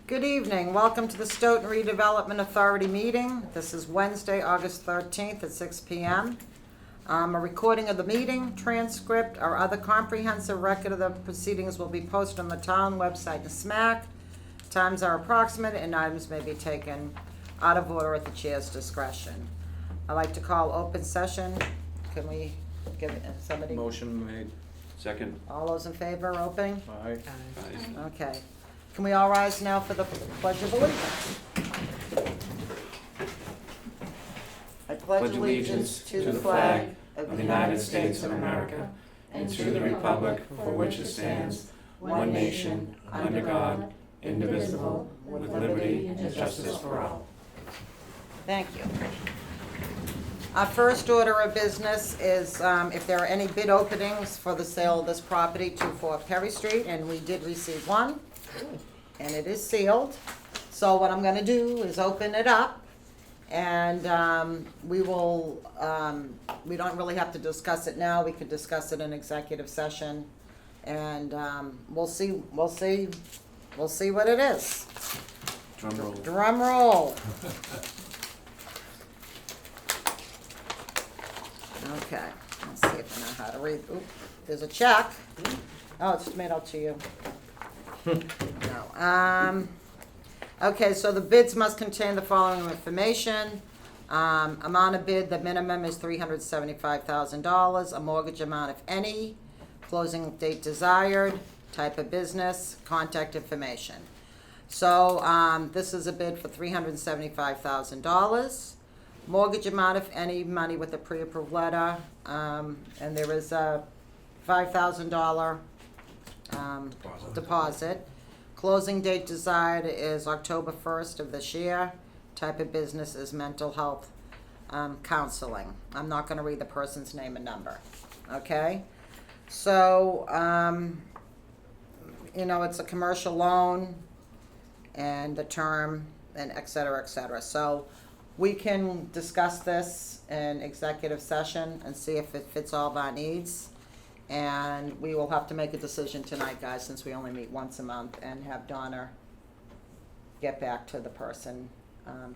Good evening. Welcome to the Stoughton Redevelopment Authority meeting. This is Wednesday, August 13th at 6 p.m. A recording of the meeting, transcript, or other comprehensive record of the proceedings will be posted on the town website in SMAC. Times are approximate and items may be taken out of order at the chair's discretion. I'd like to call open session. Can we give somebody? Motion made. Second. All those in favor, open? Aye. Aye. Okay. Can we all rise now for the Pledge of Allegiance? I pledge allegiance to the flag of the United States of America and to the republic for which it stands, one nation, under God, indivisible, with liberty and justice for all. Thank you. Our first order of business is if there are any bid openings for the sale of this property, 24 Perry Street, and we did receive one. And it is sealed. So what I'm gonna do is open it up and we will, we don't really have to discuss it now. We could discuss it in executive session. And we'll see what it is. Drum roll. Drum roll. Okay, let's see if I know how to read. Oop, there's a check. Oh, it's made out to you. No. Okay, so the bids must contain the following information. Amount of bid, the minimum is $375,000. A mortgage amount, if any. Closing date desired. Type of business. Contact information. So this is a bid for $375,000. Mortgage amount, if any, money with a pre-approved letter. And there is a $5,000 deposit. Closing date desired is October 1st of this year. Type of business is mental health counseling. I'm not going to read the person's name and number. Okay? So, it's a commercial loan and the term and et cetera, et cetera. So we can discuss this in executive session and see if it fits all of our needs. And we will have to make a decision tonight, guys, since we only meet once a month, and have Donna get back to the person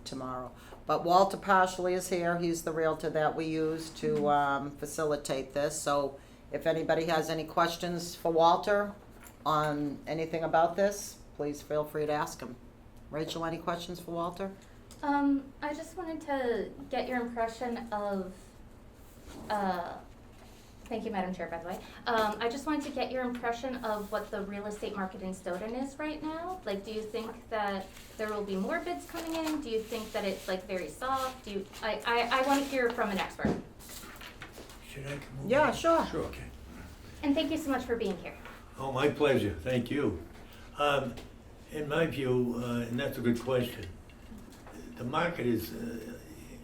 tomorrow. But Walter partially is here. He's the realtor that we use to facilitate this. So if anybody has any questions for Walter on anything about this, please feel free to ask him. Rachel, any questions for Walter? I just wanted to get your impression of, thank you, Madam Chair, by the way. I just wanted to get your impression of what the real estate market in Stoughton is right now. Like, do you think that there will be more bids coming in? Do you think that it's like very soft? I want to hear from an expert. Should I come over? Yeah, sure. Sure, okay. And thank you so much for being here. Oh, my pleasure, thank you. In my view, and that's a good question, the market is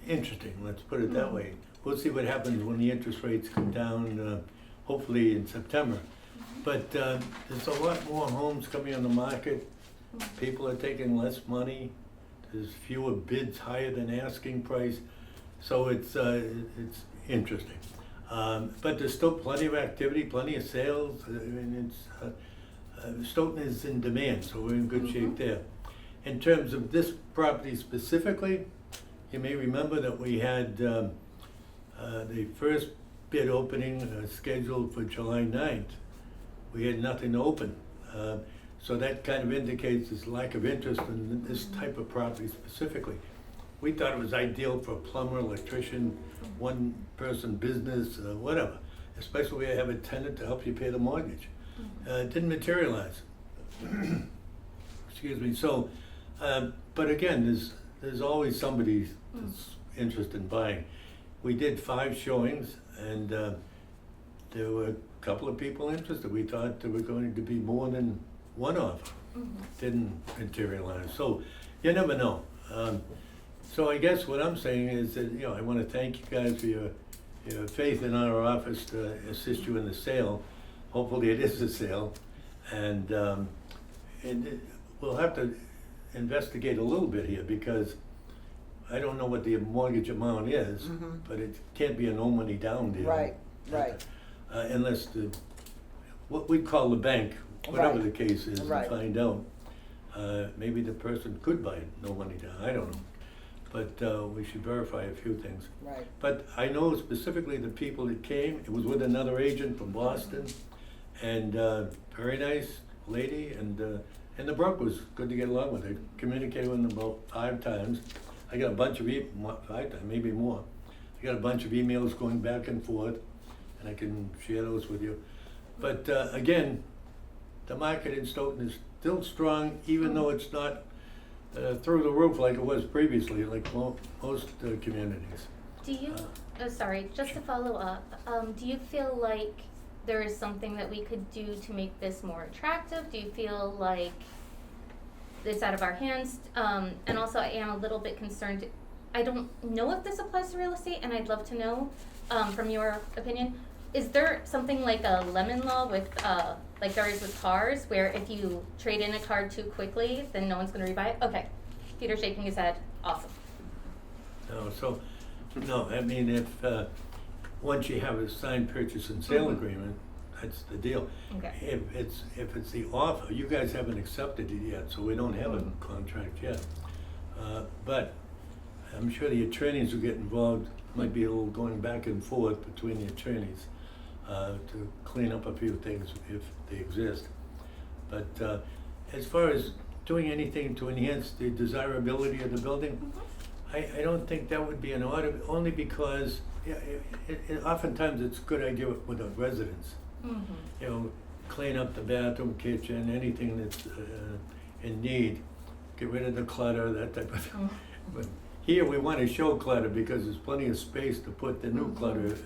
interesting, let's put it that way. We'll see what happens when the interest rates come down, hopefully in September. But there's a lot more homes coming on the market. People are taking less money. There's fewer bids higher than asking price. So it's interesting. But there's still plenty of activity, plenty of sales. I mean, Stoughton is in demand, so we're in good shape there. In terms of this property specifically, you may remember that we had the first bid opening scheduled for July 9th. We had nothing to open. So that kind of indicates this lack of interest in this type of property specifically. We thought it was ideal for a plumber, electrician, one-person business, whatever, especially when you have a tenant to help you pay the mortgage. It didn't materialize. Excuse me. So, but again, there's always somebody that's interested in buying. We did 5 showings, and there were a couple of people interested. We thought there were going to be more than one offer. Didn't materialize. So you never know. So I guess what I'm saying is that, I want to thank you guys for your faith in our office to assist you in the sale. Hopefully it is a sale. And we'll have to investigate a little bit here, because I don't know what the mortgage amount is, but it can't be a no money down deal. Right. Unless what we call the bank, whatever Right. the case is, Right. and find out. Maybe the person could buy it, no money down, I don't know. But we should verify a few things. Right. But I know specifically the people that came, it was with another agent from Boston, and very nice lady, and the broker was good to get along with. I communicated with them about 5 times. I got a bunch of 5 times, maybe more. I got a bunch of emails going back and forth, and I can share those with you. But again, the market in Stoughton is still strong, even though it's not through the roof like it was previously, like most communities. Do you, sorry, just to follow up, do you feel like there is something that we could do to make this more attractive? Do you feel like it's out of our hands? And also I am a little bit concerned, I don't know if this applies to real estate, and I'd love to know from your opinion. Is there something like a lemon law with, like there is with cars, where if you trade in a car too quickly, then no one's gonna rebuy it? Okay, Peter's shaking his head, awesome. No, I mean, if, once you have a signed purchase and sale agreement, that's the deal. Okay. If it's the offer, you guys haven't accepted it yet, so we don't have a contract yet. But I'm sure the attorneys who get involved might be a little going back and forth between the attorneys to clean up a few things if they exist. But as far as doing anything to enhance the desirability of the building, I don't think that would be an order, only because oftentimes it's a good idea with the residents. You know, clean up the bathroom, kitchen, anything that's in need, get rid of the clutter, that type of thing. But here we want to show clutter because there's plenty of space to put the new clutter if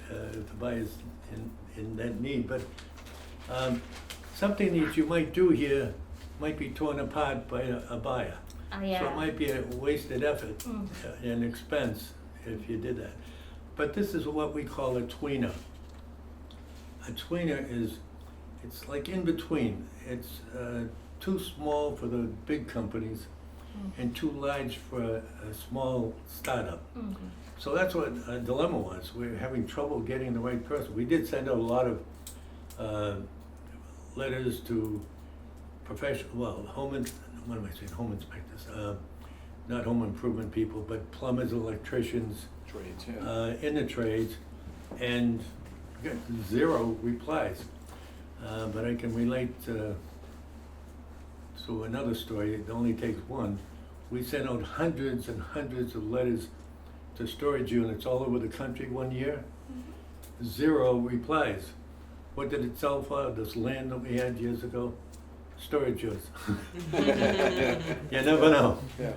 the buyer's in that need. But something that you might do here might be torn apart by a buyer. Yeah. So it might be a wasted effort and expense if you did that. But this is what we call a tweener. A tweener it's like in between. It's too small for the big companies and too large for a small startup. So that's what a dilemma was. We're having trouble getting the right person. We did send out a lot of letters to home inspectors, not home improvement people, but plumbers, electricians, Trades, yeah. in the trades, and got 0 replies. But I can relate to another story. It only takes one. We sent out hundreds and hundreds of letters to storage units all over the country one year. 0 replies. What did it sell for? This land that we had years ago? Storage units. You never know. Yeah.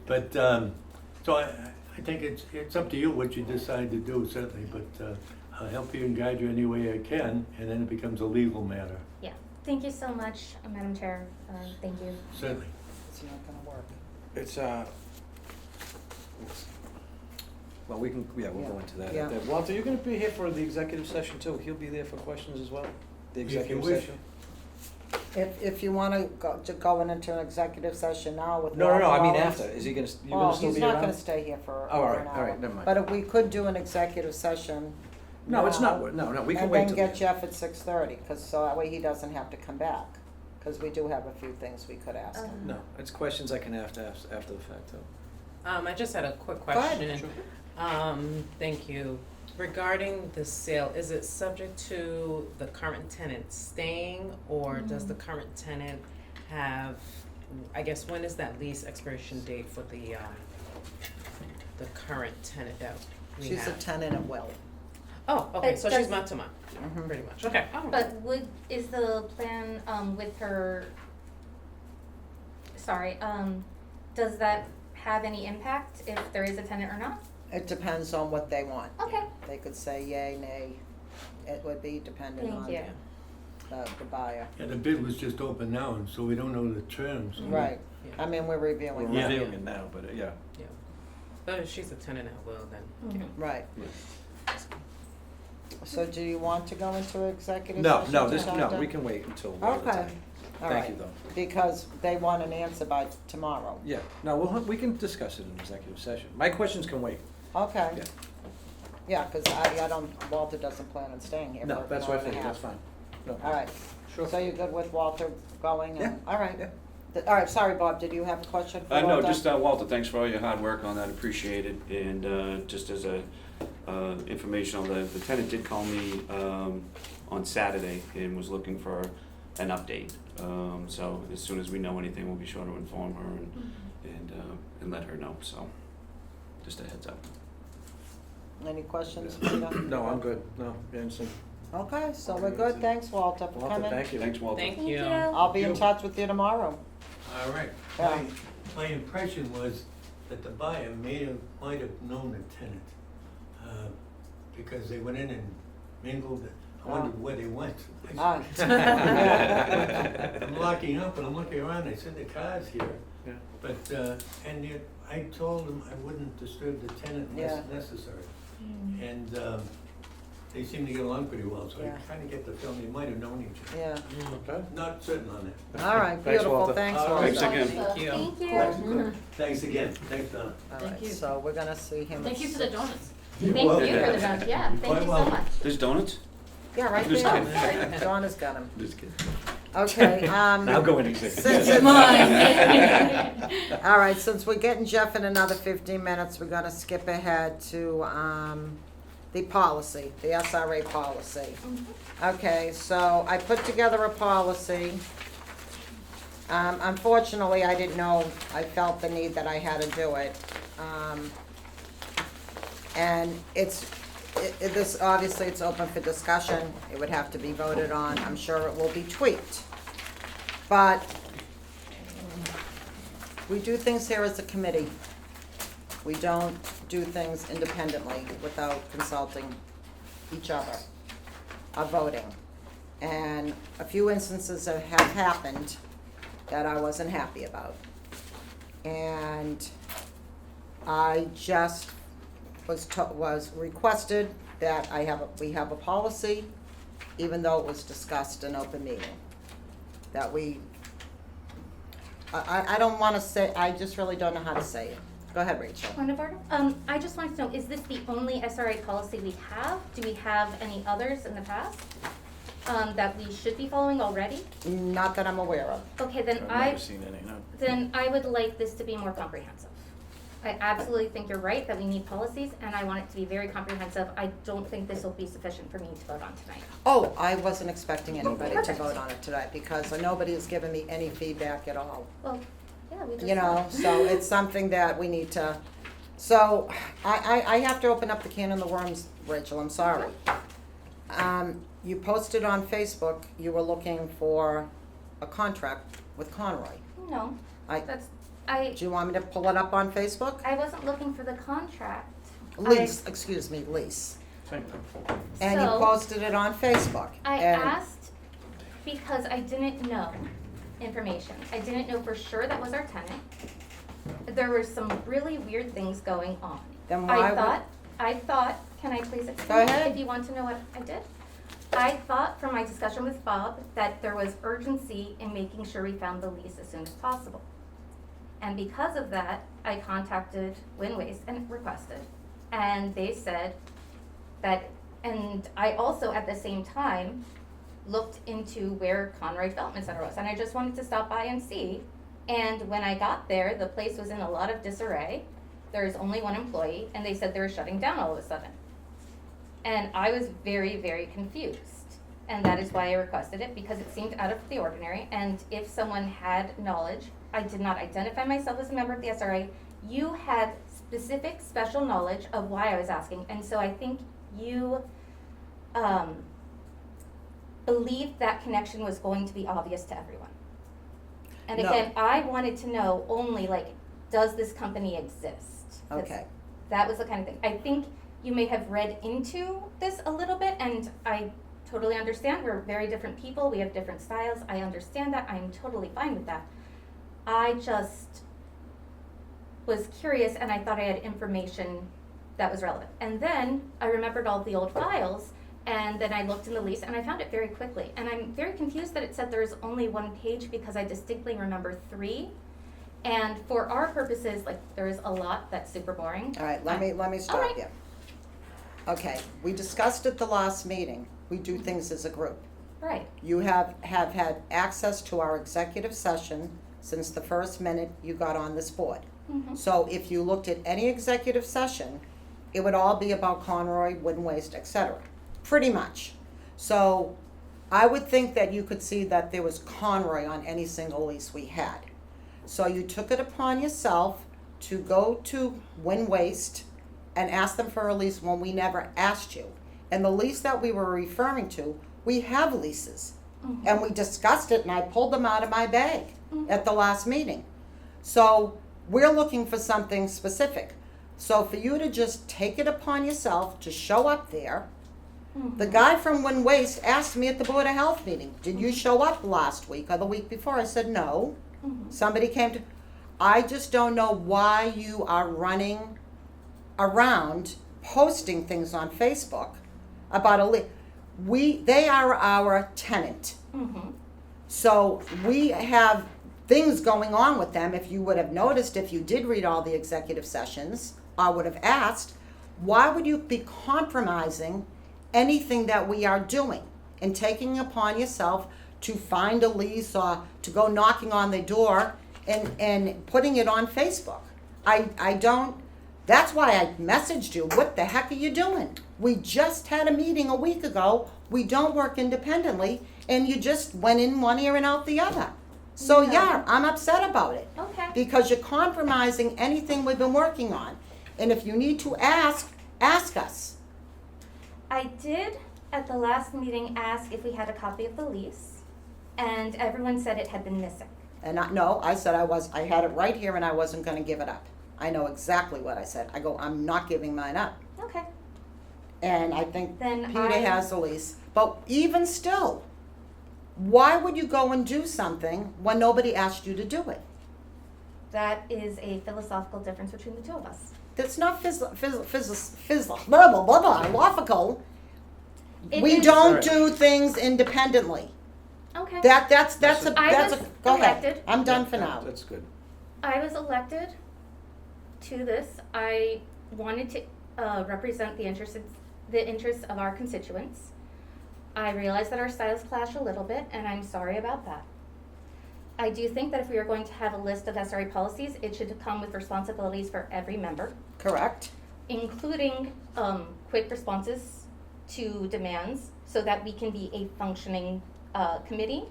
But, so I think it's up to you what you decide to do, certainly, but I'll help you and guide you any way I can, and then it becomes a legal matter. Yeah, thank you so much, Madam Chair, thank you. Certainly. It's not gonna work. It's, well, we can, we'll go into that. Yeah. Walter, you're gonna be here for the executive session too. He'll be there for questions as well? The If you executive wish. session? If you wanna go into an executive session now with No, Walter I mean Owens- after. Is he gonna, you Well, gonna still he's be not around? gonna stay here for Oh, over an hour. all right, never mind. But if we could do an executive session. No, it's now, not, no, we can wait And till. then get Jeff at 6:30, cause so that way he doesn't have to come back, cause we do have a few things we could ask him. No, it's questions I can after the fact too. I just had a quick Go ahead. question. Thank you. Regarding the sale, is it subject to the current tenant staying, or does the current tenant have, I guess, when is that lease expiration date for the current tenant that we She's a have? tenant at will. Oh, okay, But so does- she's month to month, Mhm. pretty much, okay. But is the plan, with her, sorry, does that have any impact if there is a tenant or not? It depends on what they want. Okay, They could say yay, nay. It would be dependent Thank on you. the buyer. Yeah, the bid was just open now, and so we don't know the terms. Right. Yeah. I mean, we're We're reviewing Yeah. that. reviewing it now, but yeah. Yeah. But if she's a tenant at will, then, Mhm. Right. Yeah. So do you want to go into executive No, session? no, to this, talk no, to- we can wait until later Okay. time. All Thank right. you though. Because they want an answer by tomorrow. Yeah, no, we can discuss it in executive session. My questions can wait. Okay. Yeah. Yeah, because I don't, Walter doesn't plan on staying here for No, an that's hour what I and a figured, half. that's fine. No. All right. Sure. So you're good with Walter going? Yeah. All right. Yeah. All right, sorry, Bob, did you have a question for No, Walter? just, Walter, thanks for all your hard work on that, appreciate it, and, just as a, informational, the tenant did call me, on Saturday and was looking for an update. So as soon as we know anything, we'll be sure to inform her and let her know, so, just a heads up. Any questions, Peter? No, I'm good, no, Anderson. Okay, so we're good, thanks, Walter, for Walter, coming. thank you. Thanks, Walter. Thank Thank you. you. I'll be in You. touch with you tomorrow. All right. Yeah. My impression was that the buyer might have known the tenant, because they went in and mingled. I wondered where they went. Ah. I'm locking up and I'm looking around, I said the car's here, Yeah. but, and yet I told them I wouldn't disturb the tenant unless Yeah. necessary. And, they seem to get along pretty well, so Yeah. I kinda get the feeling they might have known each other. Yeah, Okay. Not certain on that. all right, Thanks, beautiful, Walter. thanks, All Walter. right. Thanks again. Thank you. Thank you. Thanks again, thanks, Donna. All Thank right, you. so we're gonna see him. Thank you for the donuts. Thank welcome. you for the donuts, yeah, thank Quite you so welcome. much. There's donuts? Yeah, right Just there. kidding. Donna's got him. Just kidding. Okay, Now go in since executive. it's- Mine. All right, since we're getting Jeff in another 15 minutes, we're gonna skip ahead to, the policy, the SRA policy. Okay, so I put together a policy. Unfortunately, I didn't know, I felt the need that I had to do it. And this, obviously, it's open for discussion. It would have to be voted on. I'm sure it will be tweaked. But we do things here as a committee. We don't do things independently without consulting each other or voting. And a few instances have happened that I wasn't happy about. And I just was requested that we have a policy, even though it was discussed in open meeting. That I don't wanna say, I just really don't know how to say it. Go ahead, Rachel. Point of order, I just wanted to know, is this the only SRA policy we have? Do we have any others in the past, that we should be following already? Not that I'm aware of. Okay, then I've never seen any, no. then I would like this to be more comprehensive. I absolutely think you're right that we need policies, and I want it to be very comprehensive. I don't think this will be sufficient for me to vote on tonight. Oh, I wasn't expecting anybody to Perfect. vote on it tonight because nobody has given me any feedback at all. Well, yeah, we just. You know, so it's something that we need to, so I have to open up the can of the worms, Rachel, I'm sorry. You posted on Facebook, you were looking for a contract with Conroy. No, I, do do you want me to pull it up on Facebook? I wasn't looking for the contract. Lease, excuse me, lease. Same thing. And you So- posted it on Facebook. I and- asked because I didn't know information. I didn't know for sure that was our tenant. There were some really weird things going on. Then why I thought, can I please explain? ahead. If you want to know what I did? I thought from my discussion with Bob that there was urgency in making sure we found the lease as soon as possible. And because of that, I contacted Win Waste and requested. And they said that, and I also at the same time looked into where Conroy Development Center was. And I just wanted to stop by and see. And when I got there, the place was in a lot of disarray. There's only one employee, and they said they were shutting down all of a sudden. And I was very, very confused. And that is why I requested it, because it seemed out of the ordinary. And if someone had knowledge, I did not identify myself as a member of the SRA. You had specific special knowledge of why I was asking. And so I think you believed that connection was going to be obvious to everyone. And No. again, I wanted to know only, like, does this company exist? That's- Okay. That was the kind of thing. I think you may have read into this a little bit, and I totally understand. We're very different people. We have different styles. I understand that. I'm totally fine with that. I just was curious, and I thought I had information that was relevant. And then I remembered all the old files, and then I looked in the lease, and I found it very quickly. And I'm very confused that it said there was only one page, because I distinctly remember 3. And for our purposes, like, there is a lot that's super boring. All right, let me stop right. you. Okay, we discussed at the last meeting, we do things as a group. Right. You have had access to our executive session since the first minute you got on this board. Mhm. So if you looked at any executive session, it would all be about Conroy, wood and waste, etc. Pretty much. So I would think that you could see that there was Conroy on any single lease we had. So you took it upon yourself to go to Win Waste and ask them for a lease when we never asked you. And the lease that we were referring to, we have leases. Mhm. And we discussed it and I pulled them out of my bag Mhm. at the last meeting. So we're looking for something specific. So for you to just take it upon yourself to show up there, the Mhm. guy from Win Waste asked me at the Board of Health meeting, did you show up last week or the week before? I said, no. Mhm. Somebody came to, I just don't know why you are running around posting things on Facebook about they are our tenant. Mhm. So we have things going on with them. If you would have noticed, if you did read all the executive sessions, I would have asked, why would you be compromising anything that we are doing and taking upon yourself to find a lease or to go knocking on the door and putting it on Facebook? I don't, that's why I messaged you. What the heck are you doing? We just had a meeting a week ago. We don't work independently, and you just went in one ear and out the other. So yeah, I'm upset about it. Okay. Because you're compromising anything we've been working on. And if you need to ask us. I did at the last meeting ask if we had a copy of the lease, and everyone said it had been missing. And I said I had it right here and I wasn't gonna give it up. I know exactly what I said. I go, I'm not giving mine up. Okay. And I think Then Peter I- has the lease. But even still, why would you go and do something when nobody asked you to do it? That is a philosophical difference between the two of us. That's not blah, blah, blah, blah, lawful. It We is- don't do things independently. Okay. That's That's a, I that's a, was go ahead. elected. I'm done for Yeah, now. That's good. I was elected to this. I wanted to represent the interests of our constituents. I realize that our styles clash a little bit, and I'm sorry about that. I do think that if we are going to have a list of SRA policies, it should come with responsibilities for every member, Correct? including quick responses to demands so that we can be a functioning committee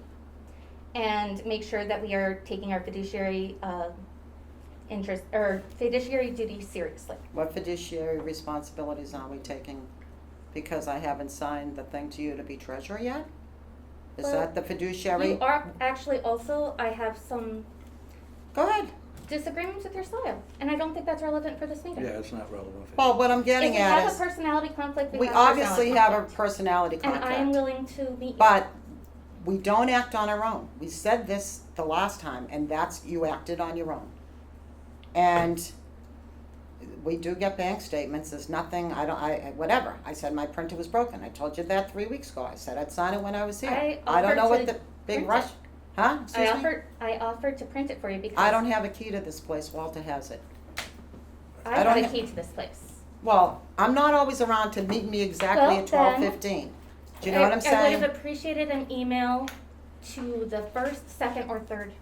and make sure that we are taking our fiduciary interest or fiduciary duty seriously. What fiduciary responsibilities are we taking? Because I haven't signed the thing to you to be treasurer yet? Is Well, that the fiduciary? You are actually also, I have some Go ahead. disagreements with your style, and I don't think that's relevant for this meeting. Yeah, it's not relevant. for Well, what I'm If getting we at have a is, personality conflict, we have obviously personality have a conflict. personality And I am conflict. willing to meet you. But we don't act on our own. We said this the last time, and that's, you acted on your own. And we do get bank statements, there's nothing, whatever. I said my printer was broken. I told you that 3 weeks ago. I said I'd sign it when I was here. I don't know offered what to the big print rush, it. huh? Excuse me? I offered to print it for you because I don't have a key to this place. Walter has it. I I have don't a ha- key to this place. Well, I'm not always around to meet me exactly Well, at 12:15. Do you know what I'm I saying? would have appreciated an email to the first, second, or third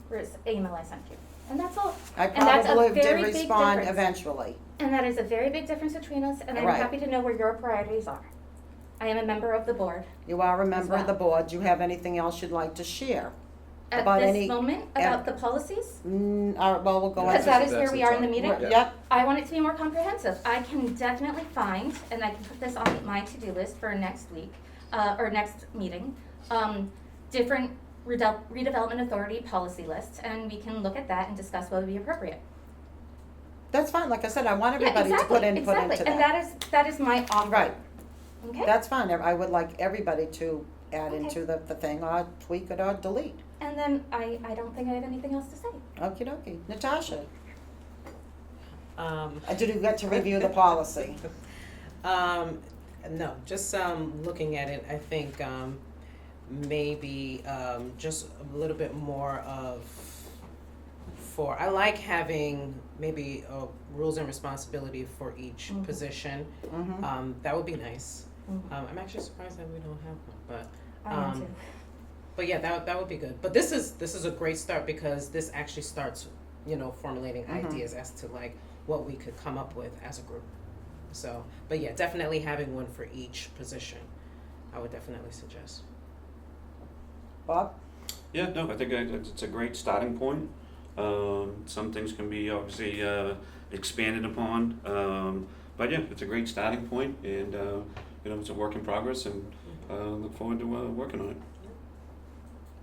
email I sent you. And that's all. I and that's a probably very did big respond difference. eventually. And that is a very big difference between us, and I'm Right. happy to know where your priorities are. I am a member of the board. You are a member of the well. board. Do you have anything else you'd like to share? At About this any- moment, about the policies, All right, well, we'll go because ahead. that is where That's we the are in the top. meeting. Yeah. Yep, I want it to be more comprehensive. I can definitely find, and I can put this on my to-do list for next week, or next meeting, different redevelopment authority policy lists, and we can look at that and discuss what would be appropriate. that's fine. Like I said, I want Yeah, everybody to exactly, put input exactly. into And that. that is my offer. Right, Okay? that's fine. I would like everybody to add Okay. into the thing or tweak it or delete. And then I don't think I have anything else to say. Okie dokie. Natasha, Um, did you get to review the policy? no, just looking at it, I think maybe just a little bit more of I like having maybe rules and responsibility for each Mhm. position. Mm-hmm. That would be nice. Mhm. I'm actually surprised that we don't have one, but I am Um, too. But yeah, that would be good. But this is a great start because this actually starts, formulating ideas as to like what we could come up with as a group. So, but yeah, definitely having one for each position, I would definitely suggest. Bob? Yeah, no, I think it's a great starting point. Some things can be obviously expanded upon, but yeah, it's a great starting point, and it's a work in progress, and look forward to working on it.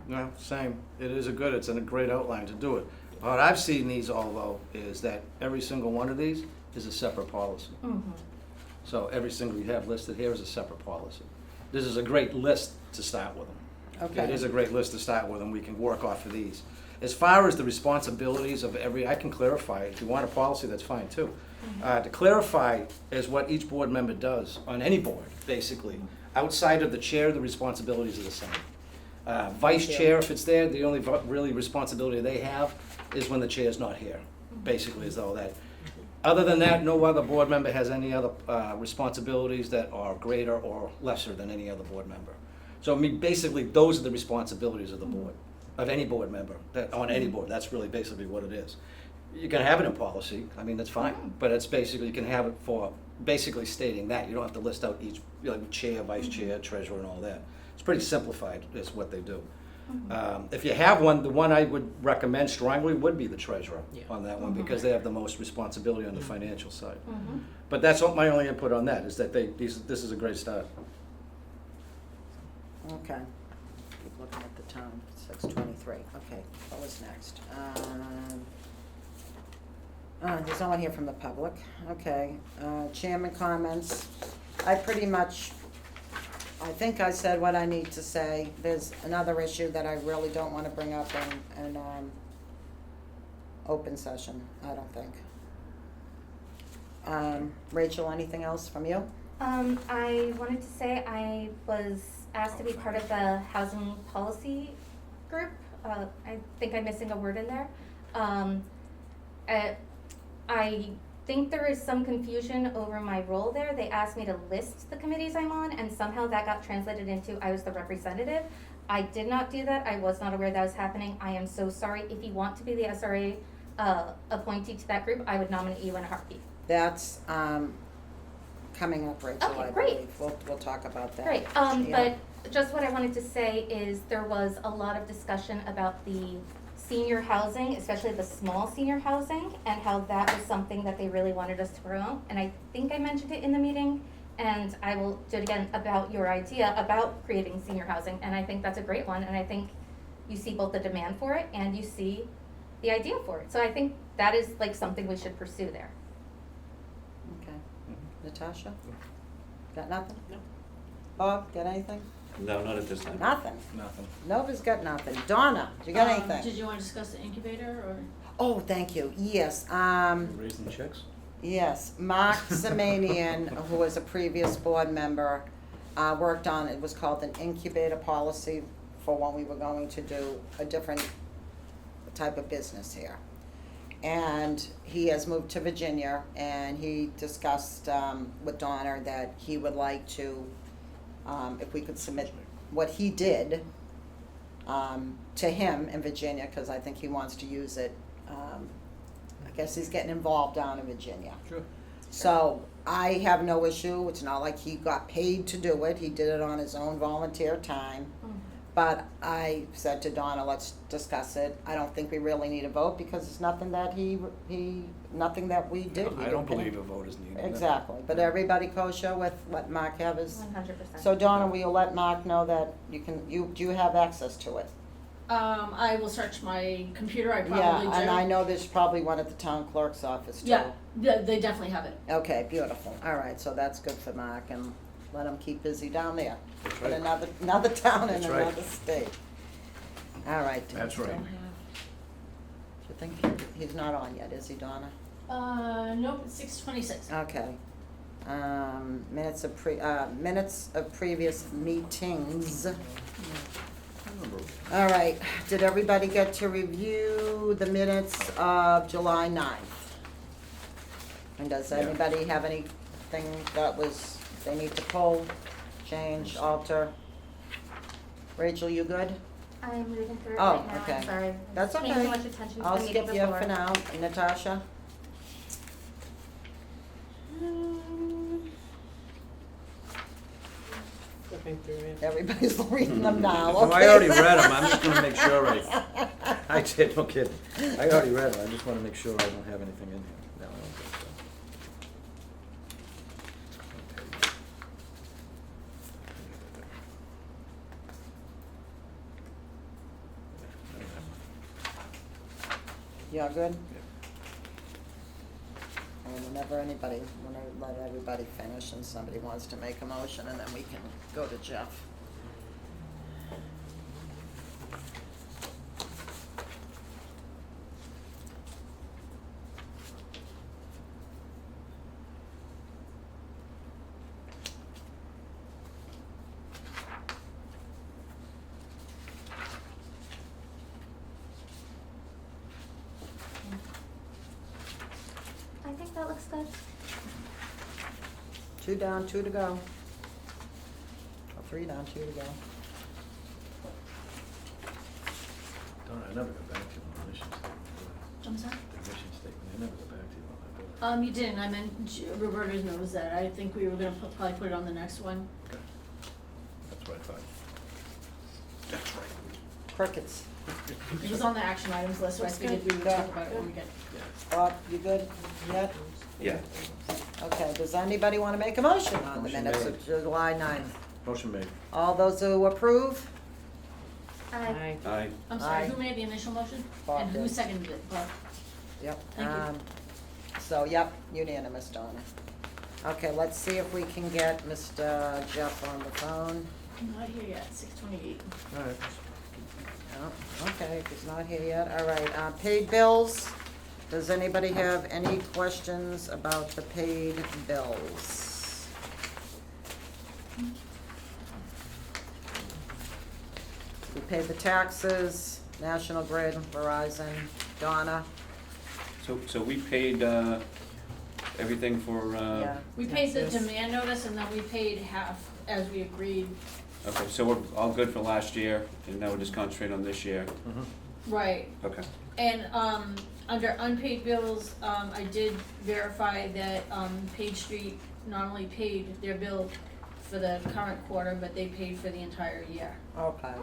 No, same. It's a great outline to do it. What I've seen these all though is that every single one of these is a separate policy. Mm-hmm. So every single you have listed here is a separate policy. This is a great list to start with them. Okay. It is a great list to start with, and we can work off of these. As far as the responsibilities of I can clarify. If you want a policy, that's fine too. To clarify is what each board member does on any board, basically. Outside of the chair, the responsibilities are the same. Vice chair, if it's there, the only really responsibility they have is when the chair's not here, basically, as though that. Other than that, no other board member has any other responsibilities that are greater or lesser than any other board member. So, basically, those are the responsibilities of the board, of any board member, on any board. That's really basically what it is. You can have it in policy, that's fine, but it's basically, you can have it for basically stating that. You don't have to list out each, chair, vice chair, treasurer, and all that. It's pretty simplified, is what they do. If you have one, the one I would recommend strongly would be the treasurer on that one, because they have the most responsibility on the financial side. But that's my only input on that, is that this is a great start. Okay. Keep looking at the time, 6:23. Okay, what was next? There's no one here from the public. Okay, chairman comments. I think I said what I need to say. There's another issue that I really don't want to bring up in open session, I don't think. Rachel, anything else from you? I wanted to say I was asked to be part of the housing policy group. I think I'm missing a word in there. I think there is some confusion over my role there. They asked me to list the committees I'm on, and somehow that got translated into I was the representative. I did not do that. I was not aware that was happening. I am so sorry. If you want to be the SRA appointee to that group, I would nominate you in a heartbeat. That's coming up, Rachel, Okay, I great. believe. We'll talk about that. Great, Yeah. but just what I wanted to say is there was a lot of discussion about the senior housing, especially the small senior housing, and how that was something that they really wanted us to promote. And I think I mentioned it in the meeting, and I will do it again about your idea about creating senior housing. And I think that's a great one, and I think you see both the demand for it and you see the idea for it. So I think that is like something we should pursue there. Okay. Natasha? Got nothing? No. Bob, got anything? No, not at this time. Nothing. Nothing. Nova's got nothing. Donna, do you got anything? Did you want to discuss the incubator or? Oh, thank you. Yes, Raising checks? yes. Mark Semanian, who was a previous board member, worked on, it was called an incubator policy for when we were going to do a different type of business here. And he has moved to Virginia, and he discussed with Donna that he would like to, if we could submit what he did to him in Virginia, because I think he wants to use it. I guess he's getting involved down in Virginia. Sure. So I have no issue. It's not like he got paid to do it. He did it on his own volunteer time. But I said to Donna, let's discuss it. I don't think we really need a vote because it's nothing that nothing that we did. We I don't didn't pay. believe a vote is needed. Exactly, but everybody kosher with what Mark have is. 100%. So Donna, will you let Mark know that do you have access to it? I will search my computer, I probably do. Yeah, and I know there's probably one at the town clerk's office too. Yeah, they definitely have it. Okay, beautiful. All right, so that's good for Mark, and let him keep busy down there. That's In right. another town in That's right. another state. All right. That's right. Do you think he's not on yet, is he, Donna? Nope, it's 6:26. Okay. Minutes of previous meetings. All right, did everybody get to review the minutes of July 9th? And does anybody have anything that they need to pull, change, alter? Rachel, you good? I'm reading through it Oh, right now, okay. I'm sorry. That's Paying okay. so much attention to I'll the meeting skip you before. for now. Natasha? Looking through it. Everybody's reading them now, Oh, I okay? already read them, I'm just gonna make sure I did, no kidding. I already read them, I just wanna make sure I don't have anything in here. No, I don't think so. Okay. You're good? And whenever when I let everybody finish and somebody wants to make a motion, and then we can go to Jeff. I think that looks good. 2 down, 2 to go. Or 3 down, 2 to go. Darn, I never got back to you on the mission statement. I'm sorry? The mission statement, I never got back to you on that. Bill. You didn't, I meant Roberta knows that, I think we were gonna probably put it on the next one. Okay. That's what I thought. That's right. Crickets. It was on the action items list, so I Looks figured we good. would talk about it when we get. Bob, you good yet? Yeah. Okay, does anybody want to make a motion on the Motion minutes made. of July 9th? Motion made. All those who approve? I Aye. I'm sorry, Aye. who made the initial motion? Bob And who did. seconded it, Bob? Yep. Thank you. So, yep, unanimous, Donna. Okay, let's see if we can get Mr. Jeff on the phone. Not here yet, 6:28. All right. Oh, okay, if he's not here yet, all right, paid bills. Does anybody have any questions about the paid bills? We paid the taxes, National Grid, Verizon, Donna, So we paid, everything for, yeah. We paid the Taxes. demand notice and then we paid half as we agreed. okay, so we're all good for last year, and now we're just concentrating on this year. Right. Okay. And, under unpaid bills, I did verify that, Page Street not only paid their bill for the current quarter, but they paid for the entire year. Okay,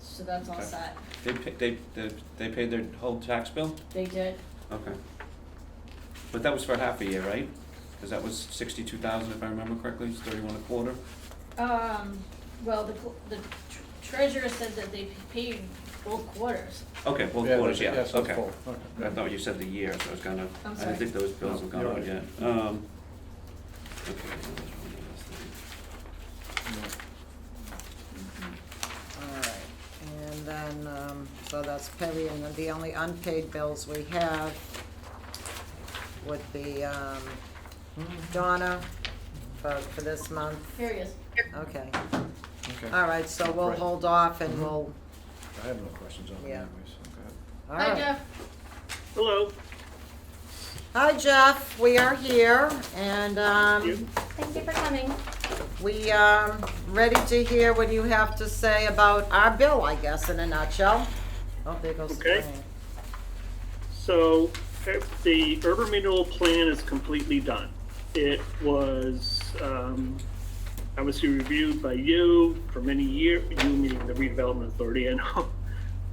So that's all Okay. set. They paid their whole tax bill? They did. Okay. But that was for half a year, right? Because that was 62,000 if I remember correctly, it's 31 a quarter? Well, the treasurer said that they paid both quarters. Okay, both Yeah, quarters, yeah, so it's okay. full. Okay. I thought you said the year, so I was gonna, I'm I sorry. didn't think those bills have gone You're out right. yet. Okay. all right. And then, so that's petty, and then the only unpaid bills we have would be, Donna for this month. Here he is. Okay, Okay. all right, so we'll Right. hold off and we'll, I have no questions on it Yeah. anyways, so go ahead. all Hi, right. Jeff. Hello. Hi, Jeff, we are here, and, thank you for coming. we, ready to hear what you have to say about our bill, I guess, in a nutshell. Oh, there goes the Okay. train. So the urban renewal plan is completely done. It was obviously reviewed by you for many years, you meaning the redevelopment authority. I know,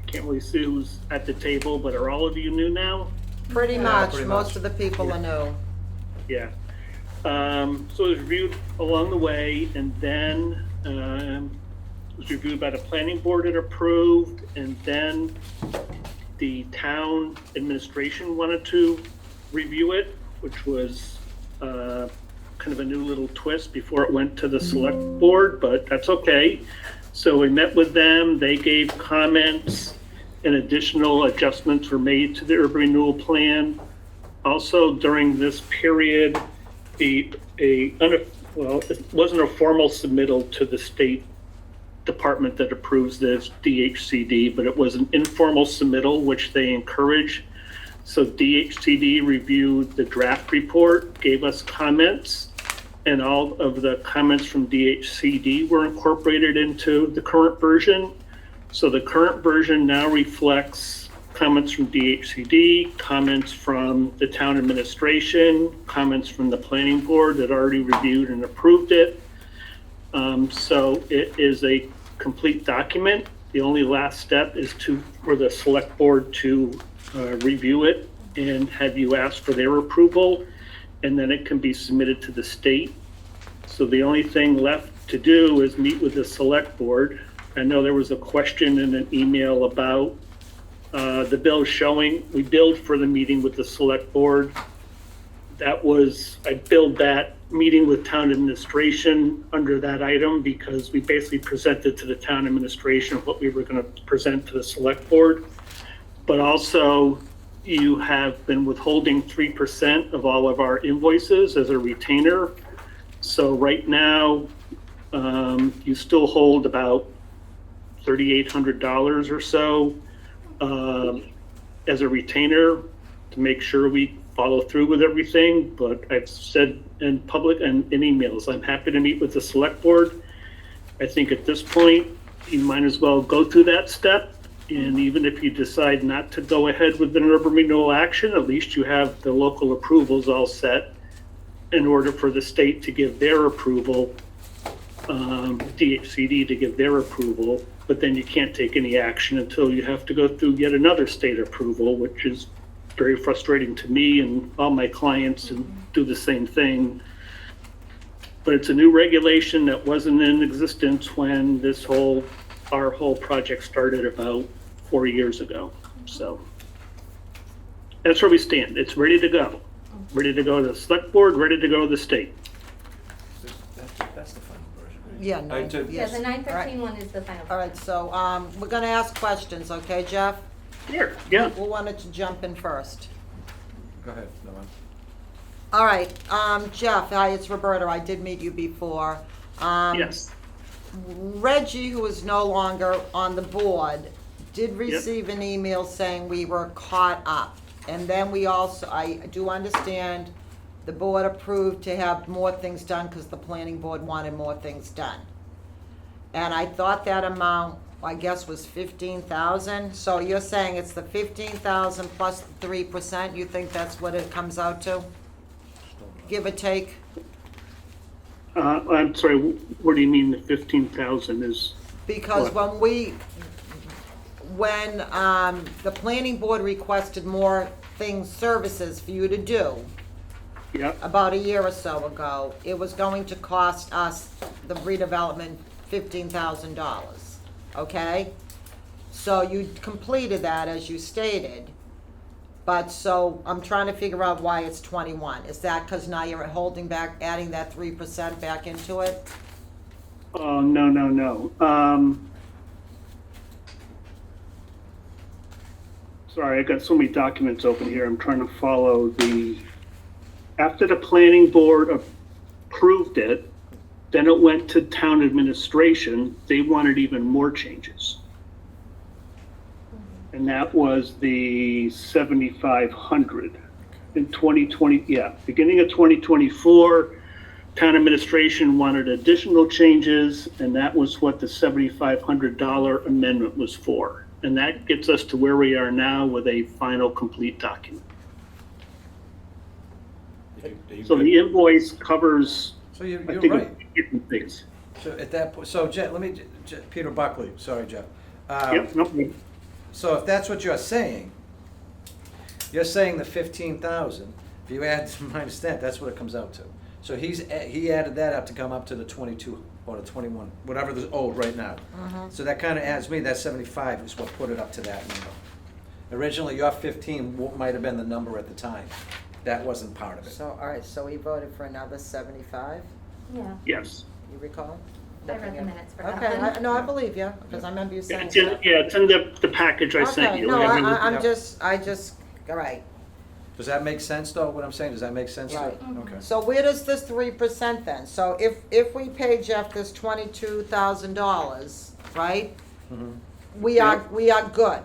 can't really see who's at the table, but are all of you new now? Pretty much, pretty most much. of the people are new. Yeah. So it was reviewed along the way, and then it was reviewed by the planning board and approved, and then the town administration wanted to review it, which was kind of a new little twist before it went to the select board, but that's okay. So we met with them, they gave comments, and additional adjustments were made to the urban renewal plan. Also, during this period, it wasn't a formal submittal to the state department that approves this, DHCD, but it was an informal submittal, which they encourage. So DHCD reviewed the draft report, gave us comments, and all of the comments from DHCD were incorporated into the current version. So the current version now reflects comments from DHCD, comments from the town administration, comments from the planning board that already reviewed and approved it. So it is a complete document. The only last step is for the select board to review it and have you ask for their approval, and then it can be submitted to the state. So the only thing left to do is meet with the select board. I know there was a question in an email about the bill showing, we billed for the meeting with the select board. I billed that meeting with town administration under that item because we basically presented to the town administration what we were gonna present to the select board. But also, you have been withholding 3% of all of our invoices as a retainer. So right now, you still hold about $3,800 or so as a retainer to make sure we follow through with everything. But I've said in public and in emails, I'm happy to meet with the select board. I think at this point, you might as well go through that step. And even if you decide not to go ahead with an urban renewal action, at least you have the local approvals all set in order for the state to give their approval, DHCD to give their approval, but then you can't take any action until you have to go through yet another state approval, which is very frustrating to me and all my clients and do the same thing. But it's a new regulation that wasn't in existence when our whole project started about 4 years ago. So that's where we stand. It's ready to go. Ready to go to the select board, ready to go to the state. That's the final version. Yeah, I did- Yeah, yes. the 913 one is the final. All right, so, we're gonna ask questions, okay, Jeff? Here, yeah. Who wanted to jump in first? Go ahead, Noel. All right, Jeff, hi, it's Roberta, I did meet you before. Yes. Reggie, who is no longer on the board, did receive an email saying we were caught up. And then we also, I do understand the board approved to have more things done because the planning board wanted more things done. And I thought that amount, I guess, was 15,000. So you're saying it's the 15,000 plus 3%? You think that's what it comes out to? Give or take? I'm sorry, what do you mean the 15,000 is? Because What? when the planning board requested more services for you to do, Yeah, about a year or so ago, it was going to cost us, the redevelopment, $15,000, okay? So you completed that, as you stated, but so I'm trying to figure out why it's 21. Is that because now you're holding back, adding that 3% back into it? oh, no. Sorry, I got so many documents open here. I'm trying to follow after the planning board approved it, then it went to town administration. They wanted even more changes. And that was the 7,500 in 2020, beginning of 2024, town administration wanted additional changes, and that was what the $7,500 amendment was for. And that gets us to where we are now with a final complete document. So the invoice covers, So you're I think, right. different things. So at that point, so Jeff, Peter Buckley, sorry, Jeff. Yep, no, So if that's what you're saying the 15,000, if you add minus that's what it comes out to. So he added that up to come up to the 22 or the 21, whatever is owed right now. So that kind of adds me, that 75 is what put it up to that number. Originally, your 15 might have been the number at the time. That wasn't part of it. So, all right, so we voted for another 75, Yeah, yes. you recall? I read the minutes for that Okay, one. no, I believe you, because I remember you Yeah, saying it's in, that. it's in the package I sent Okay, you. no, Everything- I'm just, all right. Does that make sense, though, what I'm saying? Does that make sense? to you? Right. Okay. So where does this 3% then? So if we pay Jeff this $22,000, right? We are good.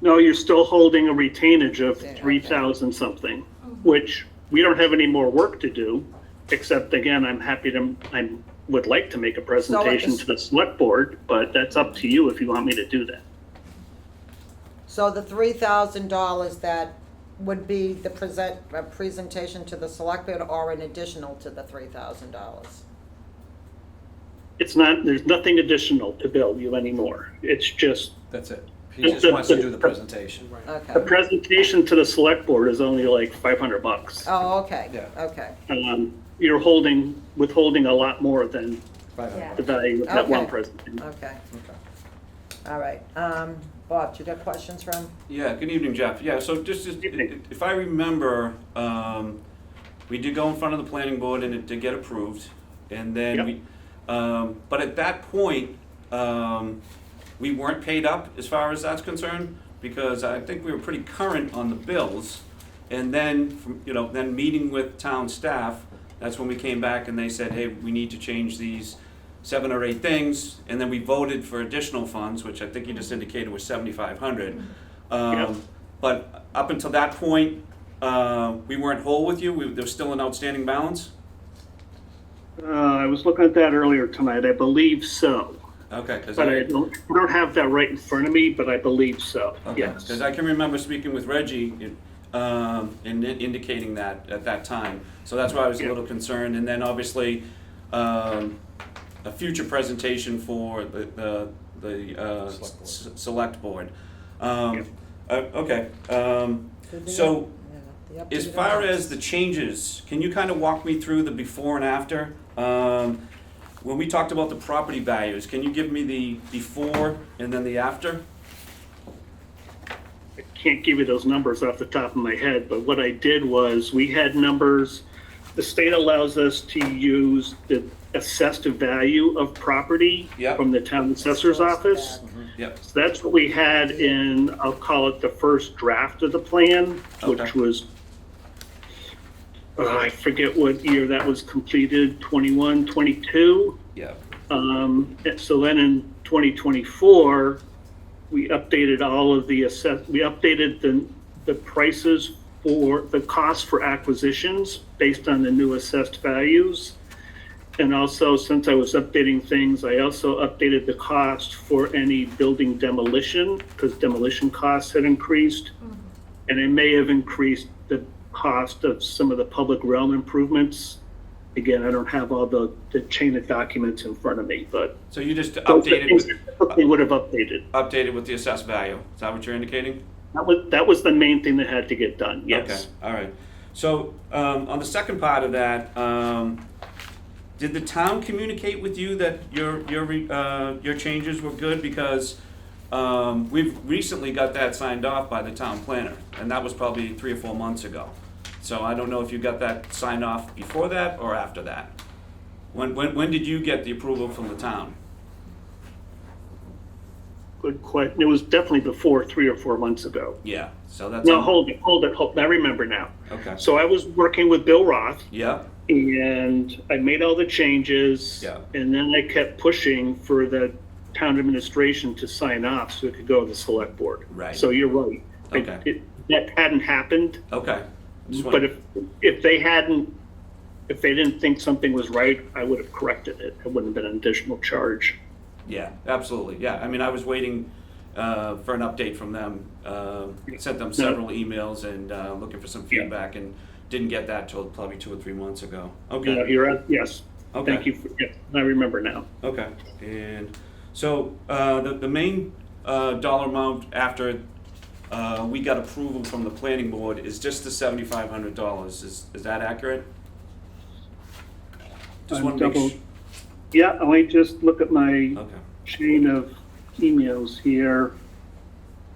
No, you're still holding a retainage of Yeah, okay. 3,000 something, which we don't have any more work to do, except again, I'm would like to make a presentation to the select board, but that's up to you if you want me to do that. So the $3,000 that would be the presentation to the select board, or an additional to the $3,000? It's not, there's nothing additional to bill you anymore. It's just, That's it. He just wants to do the presentation. the Okay. presentation to the select board is only like $500. Oh, okay, Yeah. okay. You're withholding a lot more than $500. the value of that one Okay. presentation. Okay, Okay. all right. Bob, you got questions from? Yeah, good evening, Jeff. Yeah, so just, evening. if I remember, we did go in front of the planning board and it did get approved. And then Yep. we, but at that point, we weren't paid up as far as that's concerned, because I think we were pretty current on the bills. And then, then meeting with town staff, that's when we came back and they said, hey, we need to change these 7 or 8 things, and then we voted for additional funds, which I think you just indicated was $7,500. Yeah. But up until that point, we weren't whole with you. There's still an outstanding balance. I was looking at that earlier tonight. I believe so. Okay, because But I don't have that right in front of me, but I believe so, yes. Because I can remember speaking with Reggie and indicating that at that time. So that's why I was a Yeah. little concerned. And then obviously, a future presentation for the select board. Okay. So as far as the changes, can you kind of walk me through the before and after? When we talked about the property values, can you give me the before and then the after? I can't give you those numbers off the top of my head, but what I did was, we had numbers, the state allows us to use the assessed value of property Yep. from the town assessor's office. Yep. So that's what we had in, I'll call it the first draft of the plan, which Okay. was, I forget what year that was completed, 21, 22. Yeah. So then in 2024, we updated all of we updated the prices for the cost for acquisitions based on the new assessed values. And also, since I was updating things, I also updated the cost for any building demolition, because demolition costs had increased. And it may have increased the cost of some of the public realm improvements. Again, I don't have all the chain of documents in front of me, but So you just those are things updated that they would have updated. with the assessed value. Is that what you're indicating? That was the main thing that had to get done, yes. Okay, all right. So on the second part of that, did the town communicate with you that your changes were good? Because we've recently got that signed off by the town planner, and that was probably 3 or 4 months ago. So I don't know if you got that signed off before that or after that. When did you get the approval from the town? Good question. It was definitely before 3 or 4 months ago. Yeah, so that's. No, hold it. I remember now. Okay. So I was working with Bill Roth, Yeah, and I made all the changes. Yeah. And then I kept pushing for the town administration to sign off so it could go to the select board. Right. So you're right. Okay. That hadn't happened, okay. Just but wanted- if they didn't think something was right, I would have corrected it. It wouldn't have been an additional charge. Yeah, absolutely, yeah. I mean, I was waiting for an update from them. Sent them several emails and looking for some feedback, and didn't get that till probably 2 or 3 months ago. Okay. Yes. Okay. Thank you. Yes, I remember now. Okay, and so the main dollar amount after we got approval from the planning board is just the $7,500. Is that accurate? Just want to make sure. Yeah, let me just look at my Okay. chain of emails here.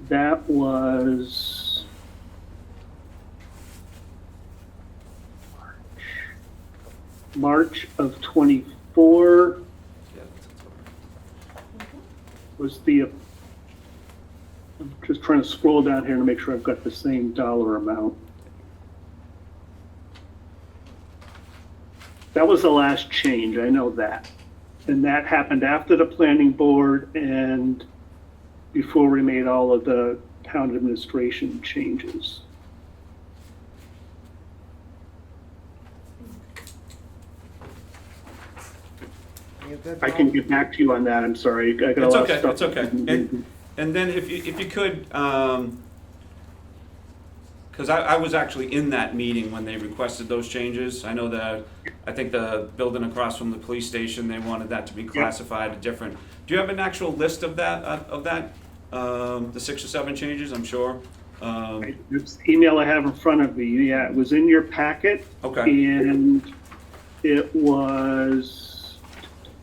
That was March of 24 Yeah, that's was I'm just trying to scroll down here to make sure I've got the same dollar amount. That was the last change, I know that. And that happened after the planning board and before we made all of the town administration changes. You good, I can Bob? get back to you on that, I'm sorry, I got a It's lot okay, of stuff. it's okay. And then if you could, because I was actually in that meeting when they requested those changes. I know that, I think the building across from the police station, they wanted that to be classified a different. Do you have an actual list of that, the 6 or 7 changes, I'm sure? This email I have in front of me, yeah, it was in your packet. Okay. And it was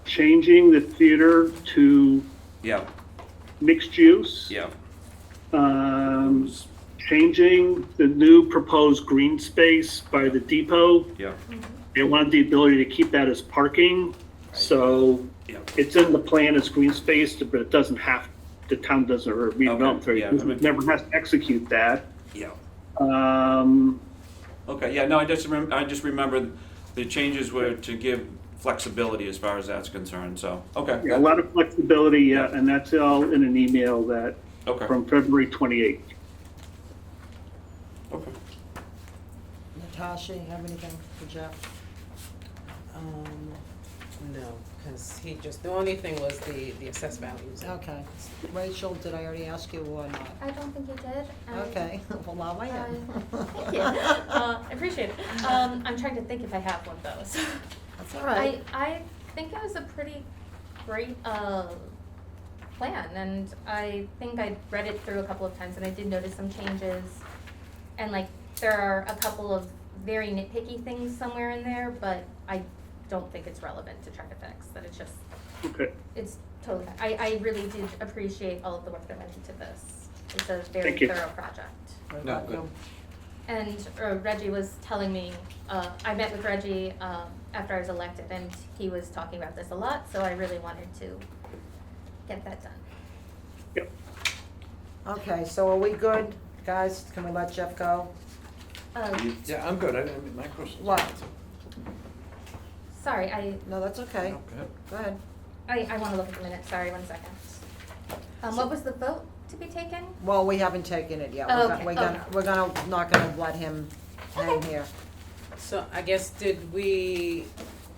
changing the theater to Yeah, mixed use. yeah. Changing the new proposed green space by the depot. Yeah, They wanted the ability to keep that as parking, so yeah. it's in the plan as green space, but it doesn't have, the town doesn't, or redevelopment, Okay, yeah. never has to execute that. Yeah. Um, Okay, yeah, no, I just remember the changes were to give flexibility as far as that's concerned, so, okay. yeah, a lot of flexibility, yeah, and that's all in an email that, Okay, from February 28th. okay. Natasha, you have anything for Jeff? No, because he just, the only thing was the assessed values. Okay. Rachel, did I already ask you or not? I don't think you did. Okay, well, now I am. Thank you. I appreciate it. I'm trying to think if I have one of those. That's all right. I think it was a pretty great plan, and I think I read it through a couple of times, and I did notice some changes. And like, there are a couple of very nitpicky things somewhere in there, but I don't think it's relevant to try to fix, that it's just, Okay, it's totally, I really did appreciate all of the work that went into this. It's a very Thank you. thorough project. What No, about good. you? And Reggie was telling me, I met with Reggie after I was elected, and he was talking about this a lot, so I really wanted to get that done. yep. Okay, so are we good, guys? Can we let Jeff go? Yeah, I'm good, I didn't, my question. What? Sorry, No, that's okay. No, go ahead. Go ahead. I want to look at the minutes, sorry, 1 second. What was the vote to be taken? Well, we haven't taken it yet. Oh, We're okay, we're not gonna let him hang Okay. here. So I guess did we,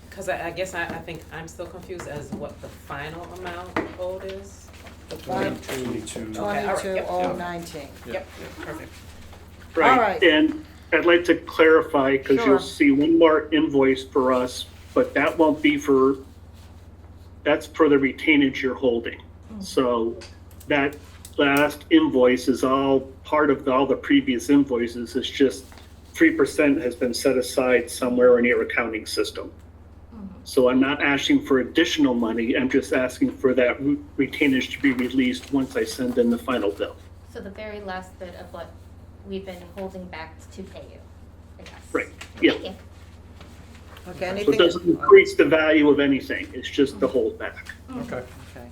because I guess I think I'm still confused as what the final amount owed is? The fine, 22. Okay, all right, yep, 22,019. Yep, perfect. All Right, right. and I'd like to clarify, because Sure. you'll see one more invoice for us, but that won't be for, that's for the retainage you're holding. So that last invoice is all part of all the previous invoices, it's just 3% has been set aside somewhere in your accounting system. So I'm not asking for additional money, I'm just asking for that retainage to be released once I send in the final bill. So the very last bit of what we've been holding back to pay you, I guess. Right, yeah. Thank you. Okay, So anything? it doesn't increase the value of anything, it's just the holdback. Okay, Okay.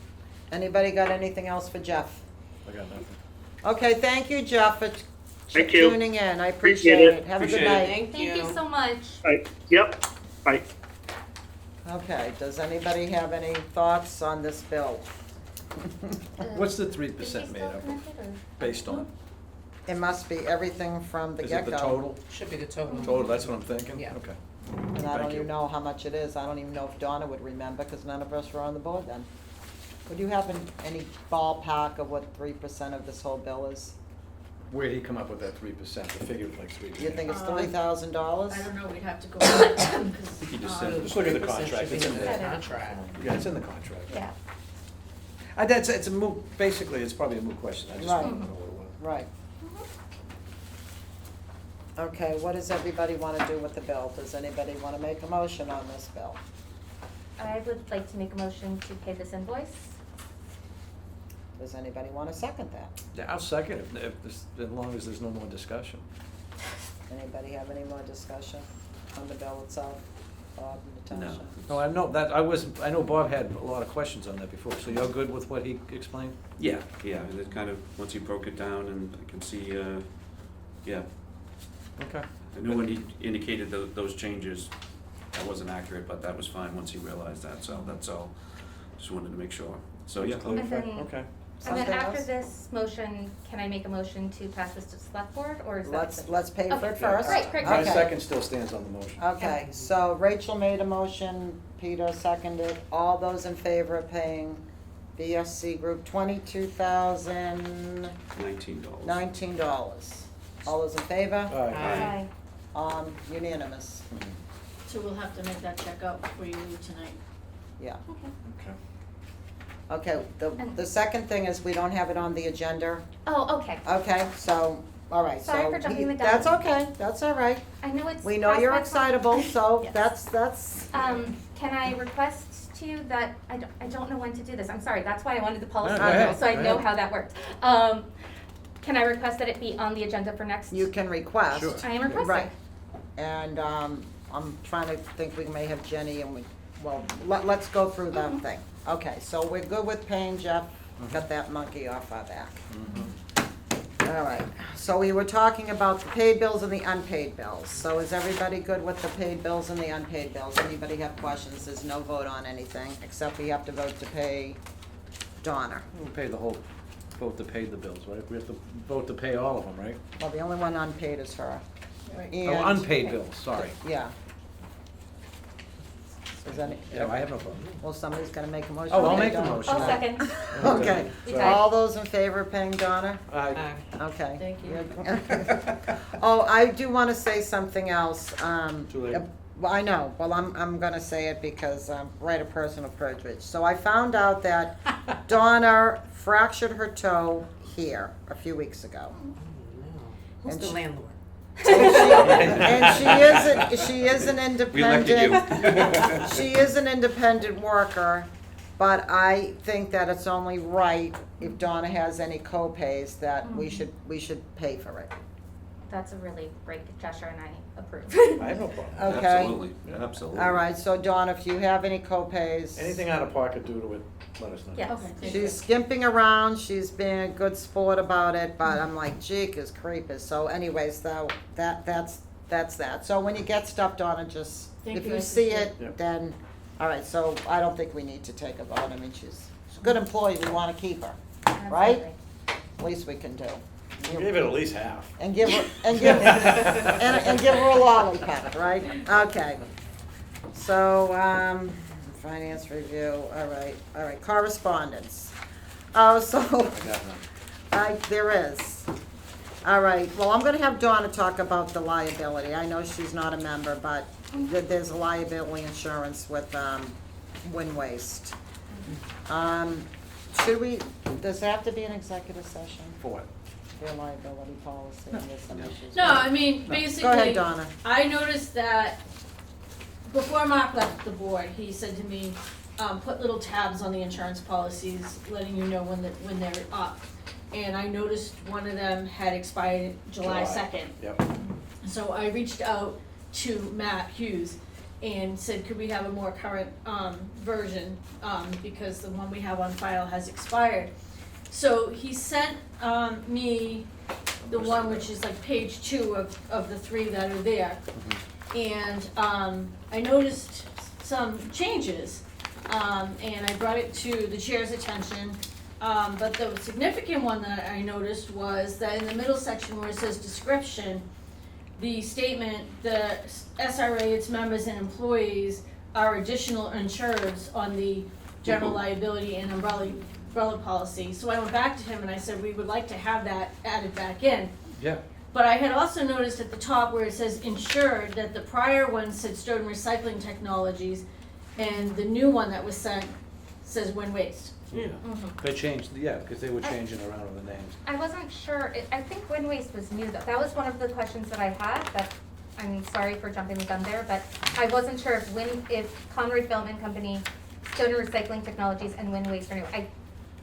Anybody got anything else for Jeff? I got nothing. Okay, thank you, Jeff, for Thank you. tuning in. I Appreciate appreciate it. it. Have a good Appreciate it. night. Thank you. Thank you so much. Yep, bye. Okay, does anybody have any thoughts on this bill? What's the Is he 3% still made of, connected, or? based on? It must be everything from the Is it get-go. the total? Should be the total. Total, that's what I'm thinking? Yeah. Okay. And I Thank don't you. even know how much it is. I don't even know if Donna would remember, because none of us were on the board then. Would you have any ballpark of what 3% of this whole bill is? Where'd he come up with that 3%? The figure of like 3. Do you think it's Um, $3,000? I don't know, we'd have to go back, because, He just said it. Just look at the 3% contract, should it's be in the there. contract. Yeah, it's in the contract. Yeah. That's, it's a moot, basically, it's probably a moot question, I just Right. wanted to know what it was. Right. Okay, what does everybody want to do with the bill? Does anybody want to make a motion on this bill? I would like to make a motion to pay this invoice. Does anybody want to second that? Yeah, I'll second it, as long as there's no more discussion. Anybody have any more discussion on the bill itself? Bob and No. Natasha? No, I know that, I know Bob had a lot of questions on that before, so you're good with what he explained? Yeah, and it kind of, once he broke it down and I can see, yeah. Okay. I knew when he indicated those changes, that wasn't accurate, but that was fine once he realized that, so that's all. Just wanted to make sure. So, yeah. And then, Okay. and then Something after else? this motion, can I make a motion to pass this to the select board, or is that? Let's pay for it Okay. first. Great, great, My great. Okay. second still stands on the motion. Okay, so Rachel made a motion, Peter seconded. All those in favor of paying BSC Group $22,019. $19. All those in favor? Aye. Aye. Unanimous, So we'll have to make that check out before you leave tonight. yeah. Okay. Okay, the second thing is we don't have it on the agenda. Oh, okay. Okay, so, all right, so. Sorry for jumping the gun. That's okay, that's all right. I know it's. We know you're past my time. excitable, so Yes. that's. Can I request to you that, I don't know when to do this, I'm sorry, that's why I wanted the policy No, go manual, ahead, so I go know ahead. how that worked. Can I request that it be on the agenda for next? You can request. Sure. I am requesting. Right. And, I'm trying to think we may have Jenny and let's go through that thing. Okay, so we're good with paying Jeff, got that monkey off our back. All right, so we were talking about the paid bills and the unpaid bills. So is everybody good with the paid bills and the unpaid bills? Anybody have questions? There's no vote on anything, except we have to vote to pay Donna. We'll pay the whole, vote to pay the bills, right? We have to vote to pay all of them, right? Well, the only one unpaid is her. Right. Oh, And- unpaid bills, sorry. Yeah. Is that, Yeah, I have no problem. well, somebody's gonna make a motion. Oh, I'll to pay make the Donna. motion. I'll second. Okay, Okay. all those in favor of paying Donna? Aye. Okay. Thank you. You're- Oh, I do wanna say something else, Too late. well, I know, well, I'm gonna say it because, right of personal privilege. So I found out that Donna fractured her toe here a few weeks ago. Who's And the she- landlord? And she is an We elected independent, you. she is an independent worker, but I think that it's only right if Donna has any co-pays that we should pay for it. That's a really great gesture and I approve. I have no problem. Okay? Absolutely, absolutely. All right, so Donna, if you have any co-pays. Anything out of pocket due to it, let us know. Yes. Okay, thank you. She's skimping around, she's being a good sport about it, but I'm like, jeekers creepers. So anyways, though, that's that. So when you get stuff, Donna, just, Thank if you, you I see appreciate it, it. then, all right, so I don't think we need to take a vote. I mean, she's a good employee, we wanna keep her, right? Absolutely. Least we can do. You gave it at least half. And give her, and give her a lollipop, right? Okay. So, finance review, all right, correspondence. Oh, so, I got none. there is. All right, well, I'm gonna have Donna talk about the liability. I know she's not a member, but there's a liability insurance with, wind waste. Should we, does there have to be an executive session For what? for a liability policy? There's some issues. No, I mean, basically. Go ahead, Donna. I noticed that before Mark left the board, he said to me, put little tabs on the insurance policies, letting you know when they're up. And I noticed one of them had expired July 2nd. Yep. So I reached out to Matt Hughes and said, could we have a more current version, because the one we have on file has expired. So he sent me the one which is like page 2 of the 3 that are there. And I noticed some changes, and I brought it to the chair's attention. But the significant one that I noticed was that in the middle section where it says description, the statement, the SRA, its members and employees are additional insureds on the general liability and umbrella policy. So I went back to him and I said, we would like to have that added back in. Yeah. But I had also noticed at the top where it says insured, that the prior one said Stoughton Recycling Technologies, and the new one that was sent says Wind Waste. Yeah. They changed, yeah, because they were changing around with the names. I wasn't sure, I think wind waste was new though. That was one of the questions that I had, that, I'm sorry for jumping the gun there, but I wasn't sure if Conroy Film and Company, Stoughton Recycling Technologies and Wind Waste are new. I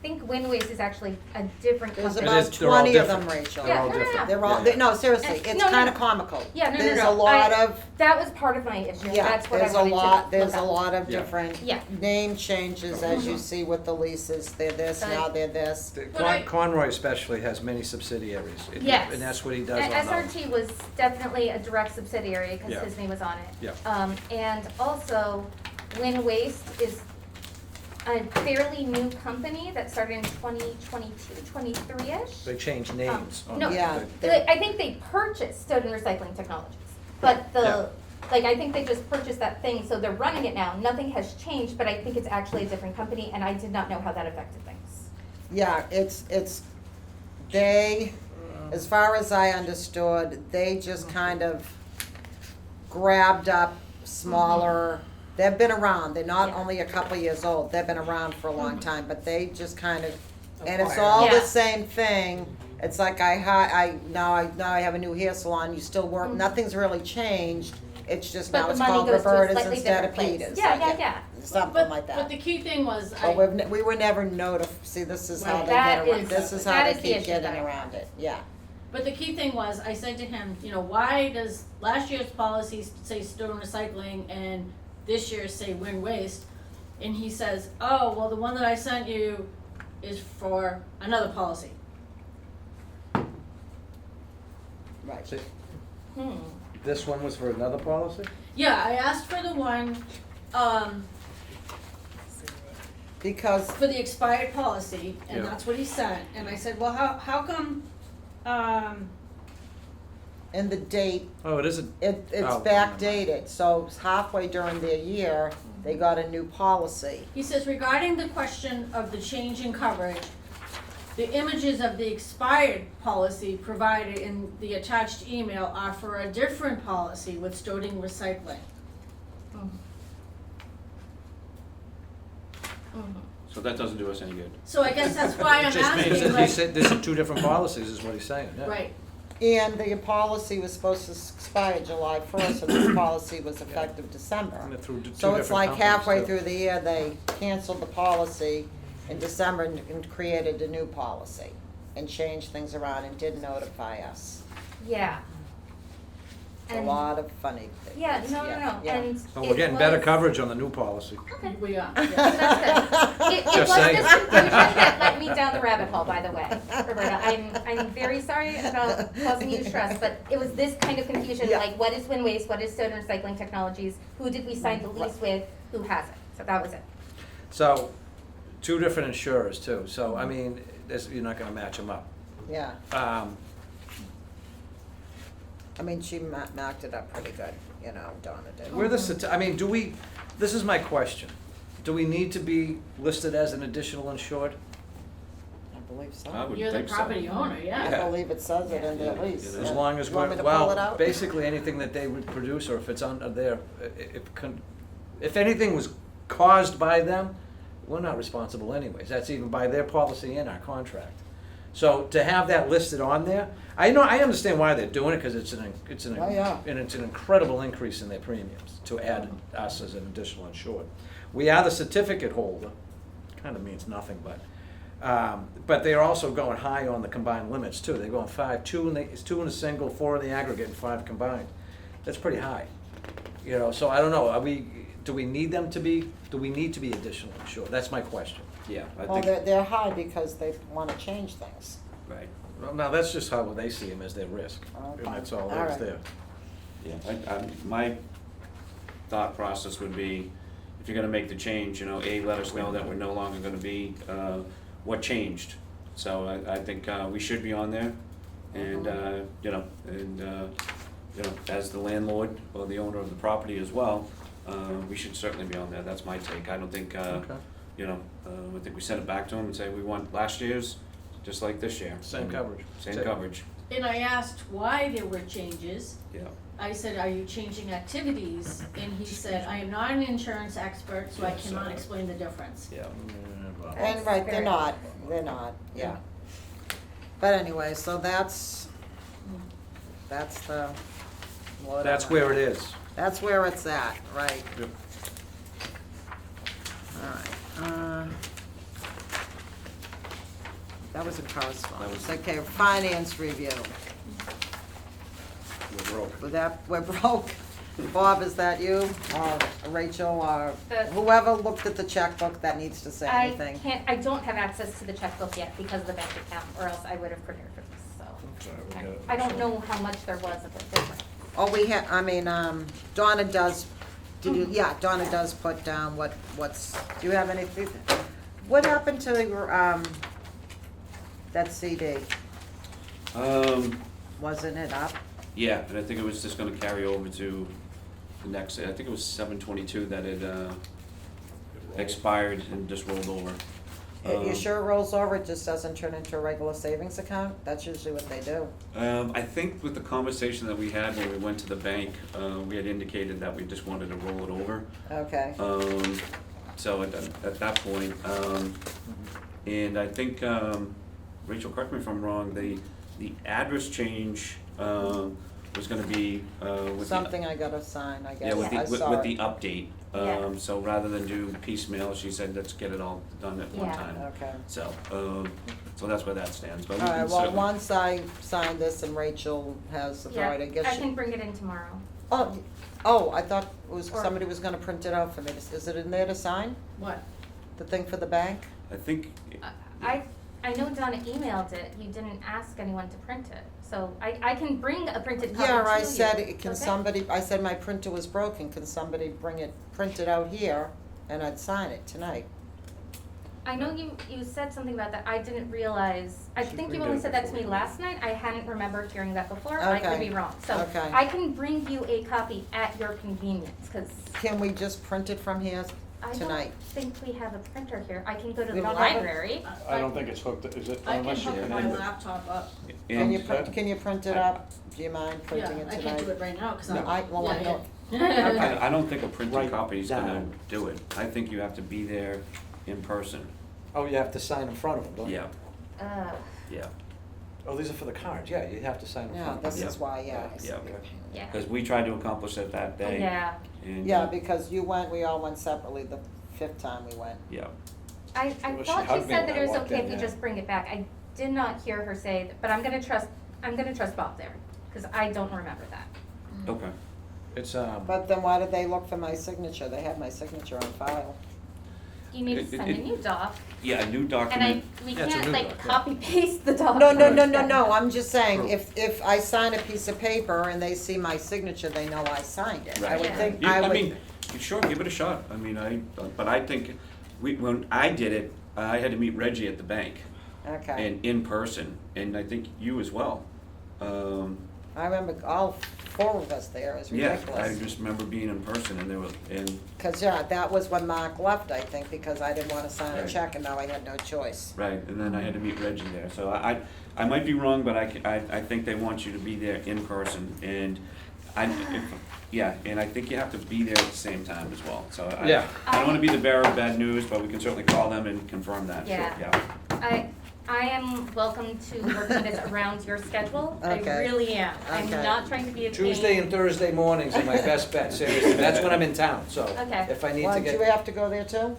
think Wind Waste is actually a different There's company. about they're all 20 of them, different. Rachel. They're Yeah, all no, no, no. different. They're all, Yeah. no, seriously, And- it's no, no, kinda no. comical. Yeah, no, no, There's no. a lot of, That was part of my issue. yeah, That's what I there's a wanted lot, to there's look a up. lot of Yeah. different Yeah. name changes, as you see with the leases. They're this, But- now they're this. But I- Conroy especially has many subsidiaries. Yes. And that's what he does on those. SRT was definitely a direct subsidiary because Yeah. his name was on it. Yeah. And also, Wind Waste is a fairly new company that started in 2022, 23-ish. They changed names on no. the- Yeah. I think they purchased Stoughton Recycling Technologies, but Yeah. Like, I think they just purchased that thing, so they're running it now. Nothing has changed, but I think it's actually a different company, and I did not know how that affected things. Yeah, they, as far as I understood, they just kind of grabbed up smaller, they've been around, they're not Yeah. only a couple years old, they've been around for a long time, but they just kind of, and it's Acquire. all the Yeah. same thing. It's like now I have a new hair salon, you still work, nothing's really changed, it's just now But the it's money called goes to a Roberta's slightly instead of different place. Peter's. Yeah. Something like But that. the key thing was, But we were never see, this is how Right. they That get around, is- this is how that they is the keep issue that getting I around it, yeah. But the key thing was, I said to him, you know, why does last year's policies say Stoughton Recycling and this year's say Wind Waste? And he says, oh, well, the one that I sent you is for another policy. Right. See, Hmm. this one was for another policy? Yeah, I asked for the one, Because, for the expired policy, and Yeah. that's what he sent, and I said, well, how come, in the date, Oh, it isn't, it's Oh, backdated, so it's halfway during their year, they got a new policy. he says regarding the question of the change in coverage, the images of the expired policy provided in the attached email are for a different policy with Stoughton Recycling. So that doesn't do us any good. So I guess that's why it I'm just means asking, that he like, said, this is two different policies, is what he's saying, yeah. right, And the policy was supposed to expire July first, and this policy was effective December. And they're through two So it's different like companies, halfway too. through the year, they canceled the policy in December and created a new policy and changed things around and did notify us. Yeah. It's a And- lot of funny things. Yeah, no, yeah. and So we're getting better coverage on the new policy. Okay. we are, So yeah. that's good. It was Just this saying. confusion that led me down the rabbit hole, by the way, Roberta. I'm very sorry about causing you stress, but it was this kind of confusion, Yeah. like what is Wind Waste, what is Stoughton Recycling Technologies, who did we sign the lease with, who hasn't? So that was it. So, two different insurers too, so, I mean, you're not gonna match them up. Yeah, Um, I mean, she marked it up pretty good, you know, Donna did. We're I mean, this is my question. Do we need to be listed as an additional insured? I believe so. I would You're the think so. property owner, yeah. I believe it says it in the Yeah. lease. Yeah. As long as You want we're, me to pull it well, out? basically anything that they would produce, or if it's under their, if anything was caused by them, we're not responsible anyways. That's even by their policy in our contract. So to have that listed on there, I understand why they're doing it, because it's Oh, yeah. and it's an incredible increase in their premiums to add us as an additional insured. We are the certificate holder, kind of means nothing, but they're also going high on the combined limits too. They're going 5, 2 in a single, 4 in the aggregate, and 5 combined. That's pretty high. You know, so I don't know, do we need to be additional insured? That's my question. Yeah, I Well, think, they're high because they wanna change things. right. Well, now, that's just how they see them, as their risk, Okay. and that's all All there is right. there. Yeah, my thought process would be, if you're gonna make the change, let us know that we're no longer gonna be, what changed. So I think, we should be on there, and, as the landlord or the owner of the property as well, we should certainly be on there. That's my take. I don't think, Okay. I think we send it back to them and say, we want last year's, just like this year. Same coverage. Same Same. coverage, And I asked why there were changes. yeah. I said, are you changing activities? And he said, I am not an insurance expert, so I Yes, cannot explain the difference. Yeah. And right, Very they're not, yeah. But anyway, so that's the. whatever. That's where it is. That's where it's at, right. Yep. All right. That was a correspondence. Okay, finance review. We're broke. We're broke. Bob, is that you, or Rachel, or whoever looked at the checkbook that needs to say anything? I don't have access to the checkbook yet because of the bank account, or else I would have prepared for this, so. I don't know how much there was of a difference. Oh, Donna does, Donna does put down what's, do you have anything? What happened to that CD? Um, Wasn't it up? yeah, and I think it was just gonna carry over to the next, I think it was 7/22 that it expired and just rolled over. You sure it rolls over, it just doesn't turn into a regular savings account? That's usually what they do. I think with the conversation that we had when we went to the bank, we had indicated that we just wanted to roll it over. Okay, So at that point, and I think, Rachel, correct me if I'm wrong, the address change was gonna be with the. something I gotta sign, I guess, Yeah, with I the, saw with the it. update. Yeah. So rather than do piecemeal, she said, let's get it all done at one Yeah. time. Okay. So, so that's where that stands, but we All can right, well, certainly. once I sign this and Rachel has authority, I Yeah, guess I she. can bring it in tomorrow. Oh, I thought it was, Or- somebody was gonna print it out for me. Is it in there to sign? What? The thing for the bank? I think, I know Donna emailed it, you didn't ask anyone to print it, so I can bring a printed copy to you. Yeah, I said, can Okay? somebody, I said my printer was broken, can somebody print it out here, and I'd sign it tonight. I know you said something about that, I didn't realize, I Should think we you get only it said that to before me we last night, I hadn't remembered hearing that before, I could Okay. be wrong. So Okay. I can bring you a copy at your convenience, cause Can we just print it from here I don't tonight? think we have a printer here, I can go to We the don't have a- library. I don't think it's hooked, is it? I can Unless you hook can my end it. laptop up. Can you and can you print it up? Do you mind Yeah, printing it I tonight? can't do it right now, cause I'm. I, well, I yeah, don't, yeah. I don't think a printed Write copy is gonna down. do it. I think you have to be there in person. Oh, you have to sign in front of them, don't you? Yeah, yeah. Oh, these are for the cards, yeah, you have to sign in yeah, front of this them. is why, yeah. I see. Yeah. Yeah. Because we tried to accomplish it that day. Yeah, And, Yeah, because you went, we all went separately the 5th time we went. Yeah, I Well, she thought she hugged me said when that I it was walked okay in, if you yeah. just bring it back. I did not hear her say, but I'm gonna trust Bob there, cause I don't remember that. okay. It's, But then why did they look for my signature? They had my signature on file. You need to It- send a it- new doc, Yeah, a new and document. we Yeah, it's a can't new like doc, yeah. copy paste the doc. No, I'm just saying, True. if I sign a piece of paper and they see my signature, they know I signed it. I Right. would Yeah. think, I would. mean, sure, give it a shot. I mean, but I think, when I did it, I had to meet Reggie at the bank Okay, and in person, and I think you as well. I remember all 4 of us there, it was Yeah, I ridiculous. just remember being in person and there was, and, Cause yeah, that was when Mark left, I think, because I didn't wanna sign a Right. check and now I had no choice. right, and then I had to meet Reggie there. So I might be wrong, but I think they want you to be there in person, and yeah, and I think you have to be there at the same time as well. So Yeah. I don't wanna be the bearer of bad news, but we can certainly call them and confirm that, sure, Yeah. yeah. I am welcome to working this around your schedule, I Okay. really am. I'm Okay. not trying to be a pain. Tuesday and Thursday mornings are my best bet, seriously, that's when I'm in town, so. Okay. If I need Why, to do you get, have to go there too?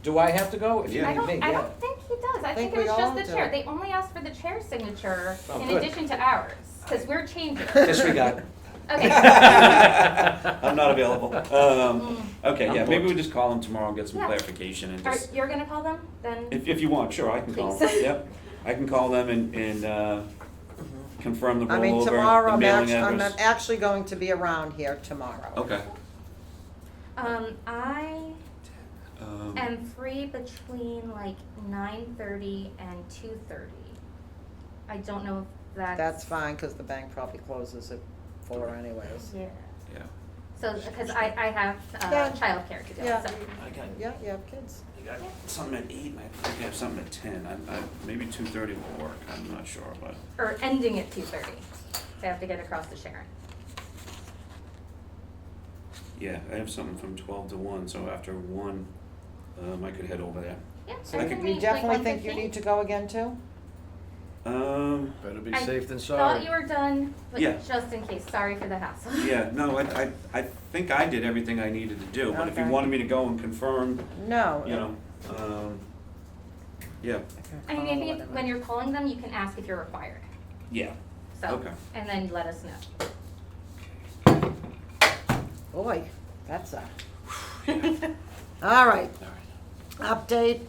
do I have to go? If you Yeah. I need me, don't, I yeah. don't think he does, I Think think it we was all just the do. chair, they only asked for the chair's signature Oh, in good. addition to ours, cause we're changing. Disregard. Okay. I'm not available. Okay, I'm yeah, maybe booked. we'll just call them tomorrow and get some Yeah. clarification and Are, just, you're gonna call them, then? if you want, sure, I can call them, Please. yep. I can call them and confirm the I mean, rollover, tomorrow, the I'm mailing I'm address. actually going to be around here tomorrow. Okay. I Um, am free between like 9:30 and 2:30. I don't know if That's fine, cause the bank probably closes at 4 anyways. Yeah, yeah. so, cause I have, Yeah. childcare to do, Yeah. so, I got, Yeah, you have kids. I got something at 8, and I think I have something at 10. Maybe 2:30 will work, I'm not sure, but. or ending at 2:30. They have to get across to Sharon. Yeah, I have something from 12 to 1, so after 1, I could head over there. Yeah, So I you can you meet like definitely think you 1:15. need to go again too? Better be I safe than sorry. Thought you were done, but Yeah. just in case, sorry for the hassle. Yeah, no, I think I did everything I needed to do, but if you Okay. wanted me to go and confirm, No. you know, yeah, I mean, I think if, when you're calling them, you can ask if you're required, yeah, so, Okay. and then let us know. Boy, that's a. All right, update,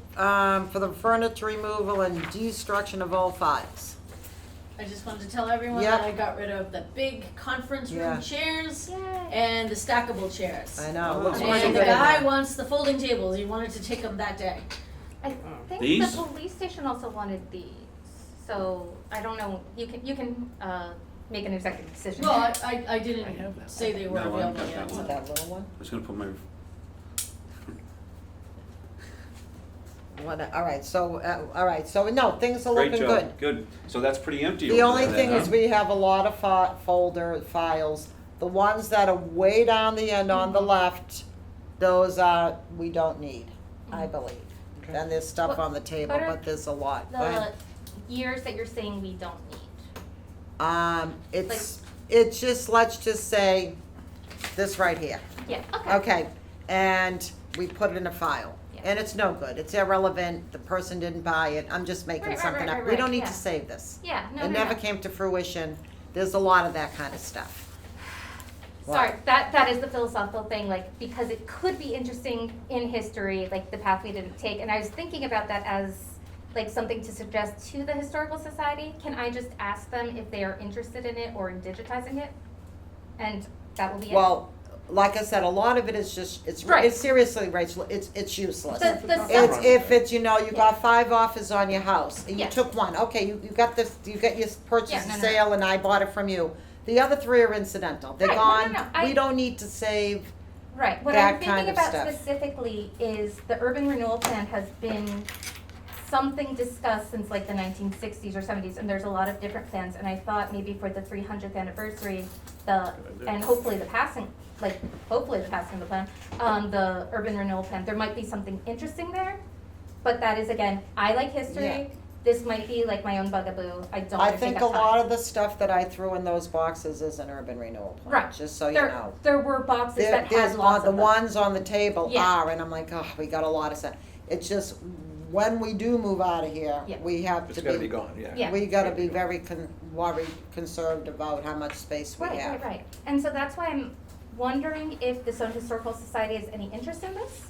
for the furniture removal and destruction of all files. I just wanted to tell everyone Yep. that I got rid of the big conference room Yeah. chairs Yay. and the stackable chairs. I know, Oh. looks And pretty And good the in guy there. wants the folding tables, he wanted to take them that day. I think These? the police station also wanted these, so I don't know, you can, make an executive decision. Well, I I have didn't that. say they were No, I available got yet. that so- one. That little one? I was gonna put my, All right, so no, things are great looking job, good. good. So that's pretty empty The over only there thing then, is huh? we have a lot of folder files. The ones that are way down the end on the left, those are, we don't need, I believe. And there's stuff What- on the table, what are but there's a lot. Go The ahead. years that you're saying we don't need. It's just, let's just say, this right here. Yeah, okay. Okay, and we put it in a file. Yeah. And it's no good, it's irrelevant, the person didn't buy it, I'm just making Right, right, something right, up. right, We don't right, need yeah. to save this. Yeah, no, It no, never no. came to fruition, there's a lot of that kind of stuff. Sorry, that is the philosophical thing, like, because it could be interesting in history, like the path we didn't take, and I was thinking about that as like something to suggest to the Historical Society. Can I just ask them if they are interested in it or in digitizing it? And that will be it. Well, like I said, a lot of it is just, Right. it's seriously, Rachel, it's useless. The It's, stuff, if it's, you know, you got 5 offers on your house, and you Yeah. took one, okay, you got this, you got your purchase Yeah, and no, no. sale, and I bought it from you. The other 3 are incidental, they're Right, gone, no, I- we don't need to save, right, what that I'm kind thinking of about stuff. specifically is the urban renewal plan has been something discussed since like the 1960s or 70s, and there's a lot of different plans, and I thought maybe for the 300th anniversary, and hopefully the passing of the plan, the urban renewal plan, there might be something interesting there, but that is, again, I like history, Yeah. this might be like my own bugaboo, I don't I think think a lot of the stuff that I threw in those boxes is an urban renewal plan, Right. just so you there, know. there were boxes that There's had lots the of them. ones on the table Yeah. are, and I'm like, oh, we got a lot of stuff. It's just, when we do move out of here, Yeah. we have It's to gotta be gone, yeah. Yeah. We gotta be very worried, conserved about how much space we Right, have. right. And so that's why I'm wondering if the Stoughton Historical Society has any interest in this?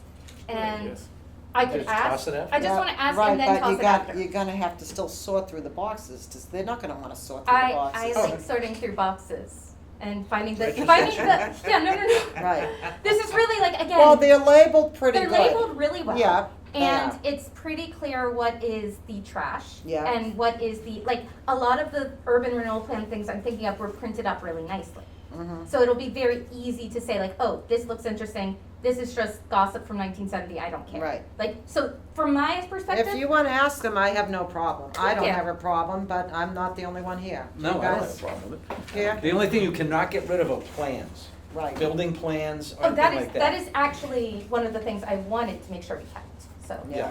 And Yes. I could Just ask, toss it after? I just Yeah, wanna ask right, and then but toss you it got- after. You're gonna have to still sort through the boxes, they're not gonna wanna sort through the I boxes. like sorting through boxes and finding the, yeah, no. Right. This is really like, Well, again, they're labeled pretty they're good. labeled really well. Yeah, they And are. it's pretty clear what is the trash. Yeah. And what is the, like, a lot of the urban renewal plan things I'm thinking of were printed up really nicely. Mhm. So it'll be very easy to say like, oh, this looks interesting, this is just gossip from 1970, I don't care. Right. Like, so from my perspective. If you wanna ask them, I have no problem. I don't Yeah. have a problem, but I'm not the only one here. No, You I don't have guys a problem with it. here? The only thing you cannot get rid of are plans, Right. building plans, or Oh, anything like that. that is actually one of the things I wanted to make sure we kept, so. Yeah,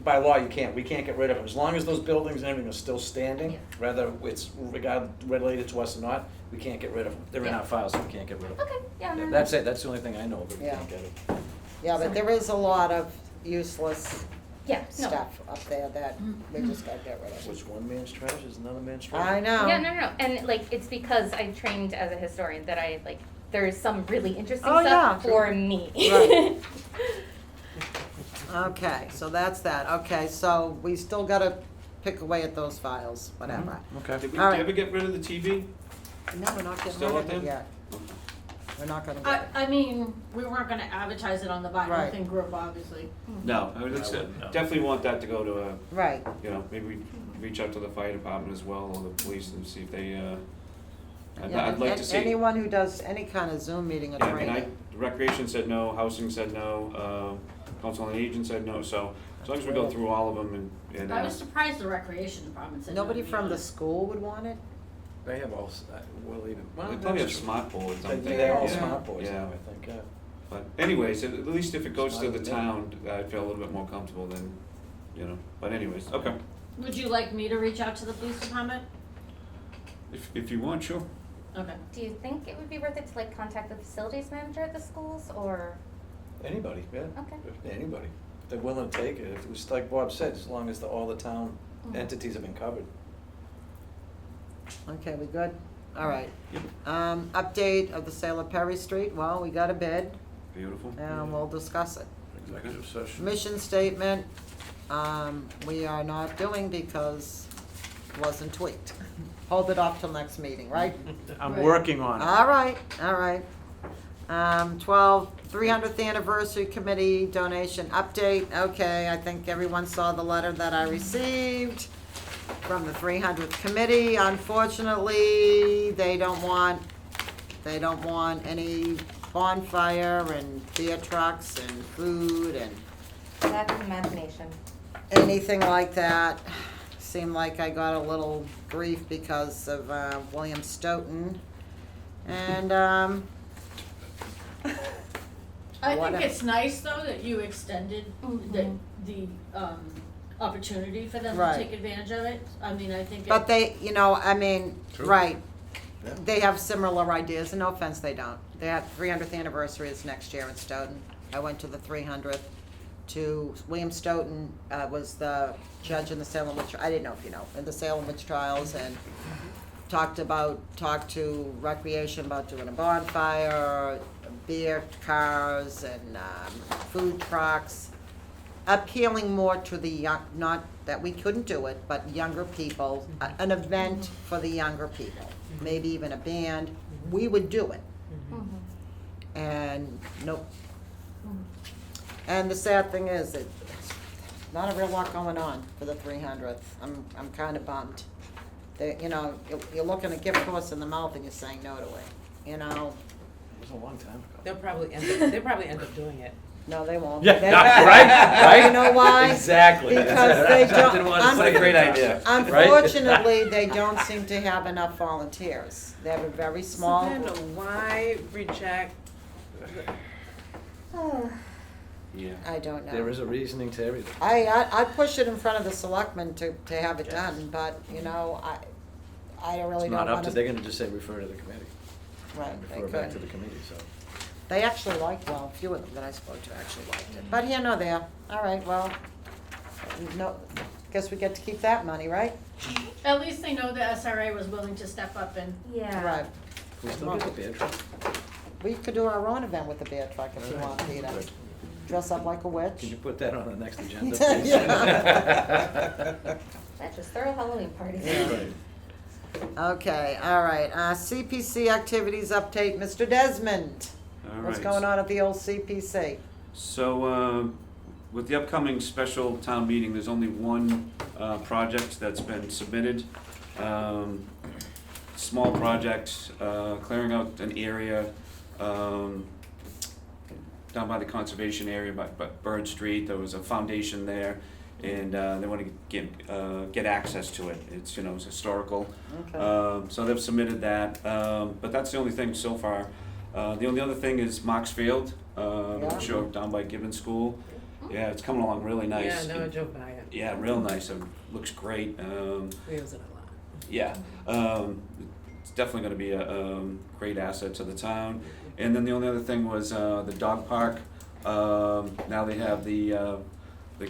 by law, you can't, we can't get rid of them, as long as those buildings and everything are still Yeah. standing, whether it's related to us or not, we can't get rid of them, they're in Yeah. our files, so we can't get rid of them. Okay, yeah, no, no. That's it, that's the only thing I know, but we Yeah. can't get it. Yeah, but there is a lot of useless Yeah, no. stuff up there that we just gotta get rid of. What's one man's trash is another man's trash. I know. Yeah, no, and like, it's because I trained as a historian that I, like, there's some really interesting Oh, stuff yeah. for me. Right. Okay, so that's that. Okay, so we still gotta pick away at those files, whatever. Okay. Did we All right. ever get rid of the TV? No, we're not getting Still rid with of it them? yet. We're not gonna get it. I mean, we weren't gonna advertise it on the Right. vinyl thing group, obviously. No, I would definitely want that to go to a, Right, you know, maybe we reach out to the fire department as well, or the police, and see if they, yeah, I'd like to see. anyone who does any kind of Zoom meeting or Yeah, I mean, training. recreation said no, housing said no, council on aging said no, so as long as we go through all of them and, I was surprised the recreation department said no, Nobody to be from the honest. school would want it? They have all, well, even, well, they probably have that's true. smart boards, don't they? They're all Yeah. smart boards Yeah. now, I think, yeah. But anyways, at least if it goes to the Smart, town, I feel a little bit more comfortable than, you know, but anyways, okay. Would you like me to reach out to the police department? If you want, sure. Okay. Do you think it would be worth it to like contact the facilities manager at the schools, or? Anybody, yeah. Okay. Anybody. If they're willing to take it, if it was like Bob said, as long as all the town Mhm. entities have been covered. Okay, we good? All right. Yep. Update of the sale of Perry Street, well, we got a bid, Beautiful. and we'll discuss it. Executive session. Mission statement, we are not doing because it wasn't tweaked. Hold it off till next meeting, right? I'm Right. working on it. All right, all right. 300th anniversary committee donation update, okay, I think everyone saw the letter that I received. from the 300th committee. Unfortunately, they don't want any bonfire and beer trucks and food and That's imagination. anything like that. Seemed like I got a little grief because of William Stoughton. And I Whatever. think it's nice though that you extended the opportunity for them to Right. take advantage of it. I mean, I think. but they, I mean, True. right. Yeah. They have similar ideas, and no offense, they don't. Their 300th anniversary is next year in Stoughton. I went to the 300th. William Stoughton was the judge in the Salem witch. I didn't know if you know in the Salem witch trials, and talked to recreation about doing a bonfire, beer cars, and food trucks, appealing more to the young. Not that we couldn't do it, but younger people. An event for the younger people, maybe even a band. We would do it, and nope. And the sad thing is that not a real lot going on for the 300th. I'm kind of bummed. They, you're looking a gift horse in the mouth and you're saying no to it. It was a long time ago. They'll probably end up doing it. No, they won't. Yeah, They- right? You know why? Exactly. Because they don't. Didn't want to say un- a great idea. Unfortunately, they don't seem to have enough volunteers. They have a very small. So then why reject? Yeah. I don't know. There is a reasoning to everything. I push it in front of the selectmen to have it done, but, I really It's don't not up want to, they're gonna just say refer to the committee, Right, they refer back to could. the committee, so. They actually liked, a few of them that I spoke to actually liked it. But here, no, there. All right, well, no, guess we get to keep that money, right? At least they know the SRA was willing to step up and. Yeah. Right. Can we still get the beer truck? We could do our own event with the beer truck if you want, Peter. Dress up like a Can witch. you put that on the next agenda, please? Yeah. Just throw a Halloween party. Right. Okay, all right. CPC activities update, Mr. Desmond. All What's right. going on at the old CPC? So, with the upcoming special town meeting, there's only one project that's been submitted. Small project, clearing out an area down by the conservation area, by Bird Street. There was a foundation there, and they want to get access to it. It's, it's historical. Okay. So they've submitted that, but that's the only thing so far. The only other thing is Mox Field, Yeah. sure, down by Gibbon School. Yeah, it's coming along really nice. Yeah, no, I drove by it. Yeah, real nice. It looks great. We use it a lot. Yeah, it's definitely going to be a great asset to the town. And then the only other thing was the dog park. Now they have the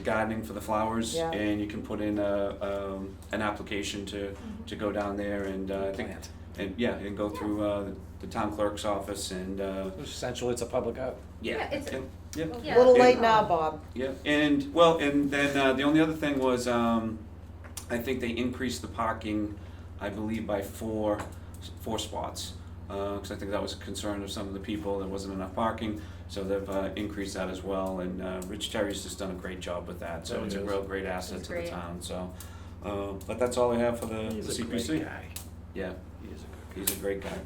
gardening for the flowers, Yeah. and you can put in an application to go down there and I think Plant. and go through the town clerk's office and Essentially, it's a public out. Yeah, it's- yeah. Yeah. A little Yeah. late now, Bob. Yeah, and then the only other thing was, I think they increased the parking, I believe, by four spots. Because I think that was a concern of some of the people, there wasn't enough parking, so they've increased that as well. And Rich Terry's just done a great job with that, so Oh, it's he a is. real great asset He's to the great. town, so. But that's all I have for the He's a CPC. great guy. Yeah, He is a good guy. he's a great guy.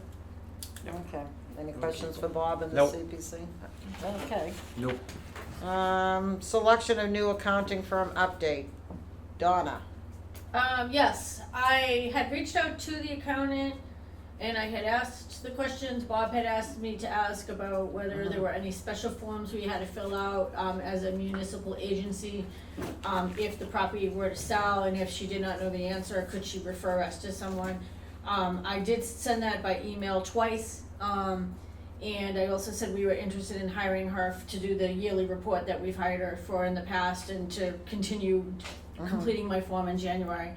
Yeah. Okay. Any questions for Bob and the Nope. CPC? Okay. Nope. Selection of new accounting firm update. Donna. Yes, I had reached out to the accountant and I had asked the questions Bob had asked me to ask about whether there were any special forms we had to fill out, as a municipal agency. If the property were to sell and if she did not know the answer, could she refer us to someone? I did send that by email twice, and I also said we were interested in hiring her to do the yearly report that we've hired her for in the past and to continue completing my form in January.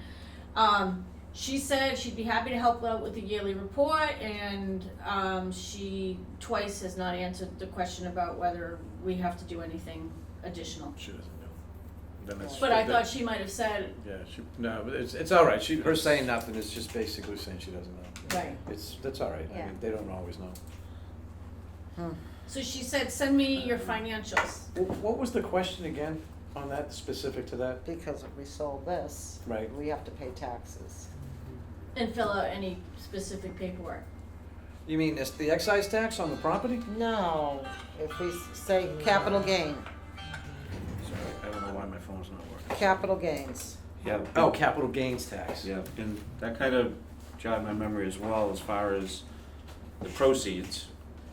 She said she'd be happy to help out with the yearly report, and she twice has not answered the question about whether we have to do anything additional. She doesn't know. Then it's- But I thought she might have said, Yeah, no, but it's all right. Her saying nothing is just basically saying she doesn't know. right. That's all right. I Yeah. mean, they don't always know. So she said, send me your financials. What was the question again? on that, specific to that? Because if we sold this, Right. we have to pay taxes. And fill out any specific paperwork. You mean it's the excise tax on the property? No, if we say capital gain, Sorry, I don't know why my phone's not working. capital gains. Yeah. Oh, capital gains tax. Yeah, and that kind of jogged my memory as well as far as the proceeds.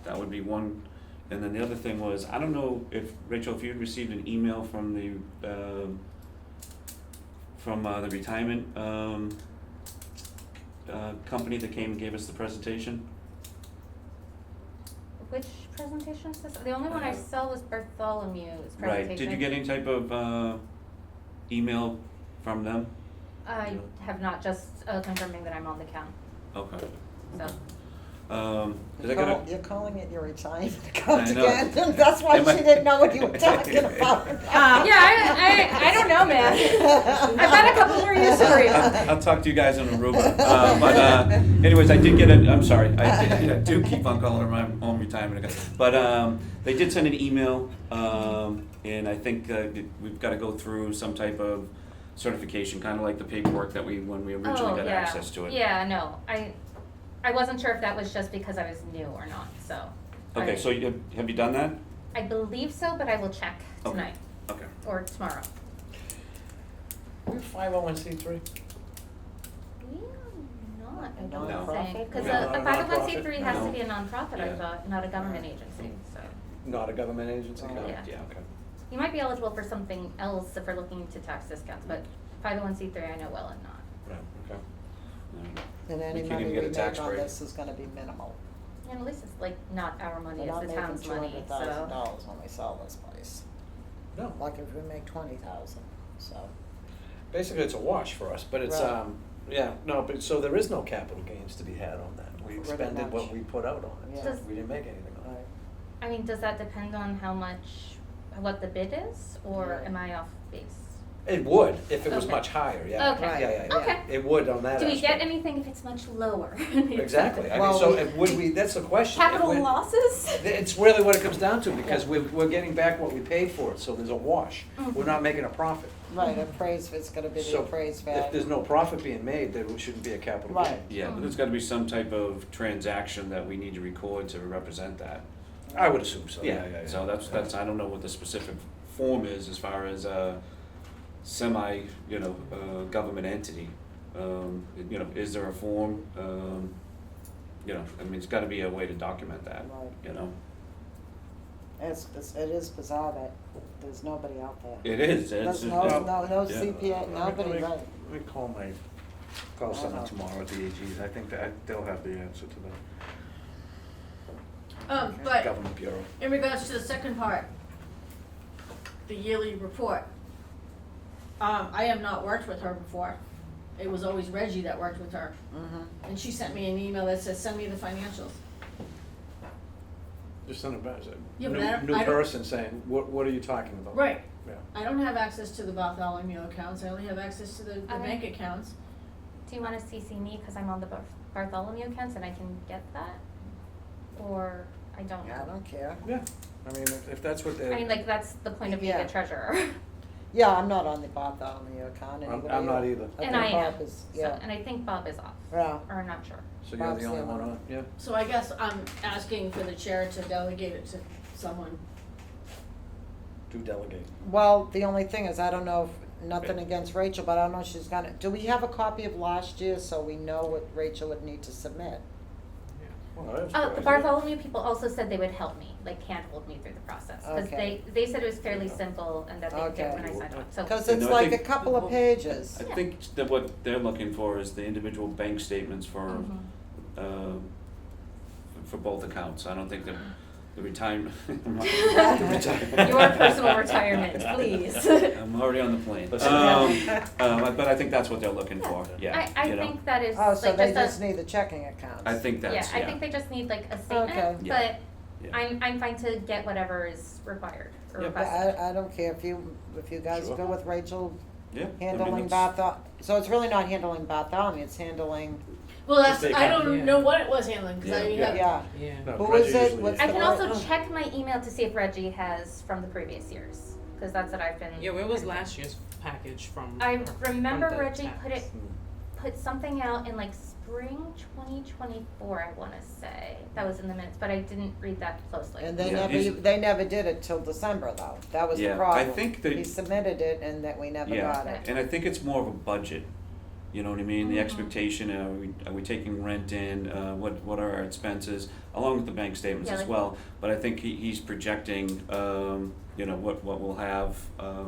That would be one. And then the other thing was, I don't know if, Rachel, if you had received an email from the retirement company that came and gave us the presentation. Which presentation is this? The only one I saw was Bartholomew's presentation. Right, did you get any type of email from them? I have not, just confirming that I'm on the count, Okay. so. 'Cause I gotta, You're calling it your retirement account I know. again, that's why Am I- she didn't know what you were talking about. Yeah, I don't know, man. I've got a couple more years for you. I'll talk to you guys on Aruba. But anyways, I did get a, I'm sorry, I do keep on calling her my own retirement account. But they did send an email, and I think we've got to go through some type of certification, kind of like the paperwork that when we originally got access to it. Yeah, no, I wasn't sure if that was just because I was new or not, so. Okay, so have you done that? I believe so, but I will check Okay. tonight Okay. or tomorrow. We're 501c3. We are not, I No. don't think, because No, a not a 501c3 has to No. be a nonprofit, I Yeah. thought, not a government agency, so. Not a government agency? Oh. Yeah. Yeah. Okay. You might be eligible for something else if we're looking into tax discounts, but 501c3 I know well and not. Right, okay. And any We can't money even we get a make tax on break. this is gonna be minimal. And at least it's like not our money, We're it's not the making town's money, so. $200,000 when we sell this place, No, like if we make 20,000, so. basically it's a wash for us, but it's, Right. yeah, no, but so there is no capital gains to be had on that. We Pretty expended what much. we put out on it, Yeah. so Does- we didn't make anything on it. I mean, does that depend on how much, what the bid is, or Yeah. am I off base? It would, if it was Okay. much higher, yeah. Okay. Yeah, yeah, yeah. Okay. It would on that Do we get aspect. anything if it's much lower? Exactly, I mean, Well, so we- would we, that's the question. If Capital we- losses? It's really what it comes down to, because we're getting back what we paid for it, so there's a wash. Mhm. We're not making a profit. Right, appraised, it's gonna be the So appraised if value. there's no profit being made, there shouldn't be a capital gain. Right. Yeah, but there's got to be some type of transaction that we need to record to represent that. I would assume so, yeah, yeah, yeah. So that's, I don't know what the specific form is as far as semi, government entity. Is there a form? I mean, it's gotta be a way to document that, Right. you know? It is bizarre that there's nobody out there. It is, There's it's. no yeah. CPA, nobody, right. Let me call someone Uh-huh. tomorrow at the AG's, I think that they'll have the answer to that. But Government Bureau. in regards to the second part, the yearly report, I have not worked with her before. It was always Reggie that worked with her. Mm-hmm. And she sent me an email that says, send me the financials. Just send it back, it's a Yeah, but I new, don't- new I don't- person saying, what are you talking about? Right. Yeah. I don't have access to the Bartholomew accounts, I only have access to the Okay. bank accounts. Do you wanna CC me, cause I'm on the Bartholomew accounts and I can get that? Or I don't Yeah, I know? don't care. Yeah, I mean, if that's what they. I mean, like, that's the point of being Yeah. a treasurer. Yeah, I'm not on the Bartholomew account, anybody? I'm not either. And think I am, Bob is, so, yeah, and I think Bob is off, yeah, or I'm not sure. So you're Bob's the only the one only on, yeah? So I guess I'm asking for the chair to delegate it to someone. Do delegate. well, the only thing is, I don't know, if nothing Okay. against Rachel, but I don't know if she's gonna, do we have a copy of last year, so we know what Rachel would need to submit? Well, that's The good. Bartholomew people also said they would help me, like handhold me through the process, cause Okay. they said it was fairly simple and that they would get when I Okay. signed on, so. Cause Yeah, it's no, I like a think- couple of pages. I think that what they're looking for is the individual bank statements for, Mhm. for both accounts. I don't think the retirement. Your personal retirement, please. I'm already on the plane. Listen. But I think that's what they're looking for, yeah, I you know? think that is Oh, so like they just just need the checking accounts. I think that's, I think they just need like a statement, Okay. Yeah. but Yeah. I'm fine to get whatever is required or Yeah. But requested. I don't care if you guys Sure. go with Rachel Yeah, I mean, handling it's- so it's really not handling Bartholomew, it's handling, Well, that's, Just take I out. don't Yeah. know what it was handling, cause I Yeah. have, yeah. Yeah. No, Who Reggie is it? usually What's I the can word? also check my email to see if Reggie has from the previous years. Cause that's what I've been. Yeah, where was last year's package from? I remember from the Reggie tax? put something out in like spring 2024, I wanna say. That was in the minutes, but I didn't read that closely. And Yeah, they never did it till December though, that was the Yeah, I problem. think that- He submitted it and that we never Yeah, got it. and I think it's more of a budget, you know what I mean, the Mhm. expectation, are we taking rent in, what are our expenses, along with the bank statements Yeah, as like- well, but I think he's projecting, you know, what we'll have,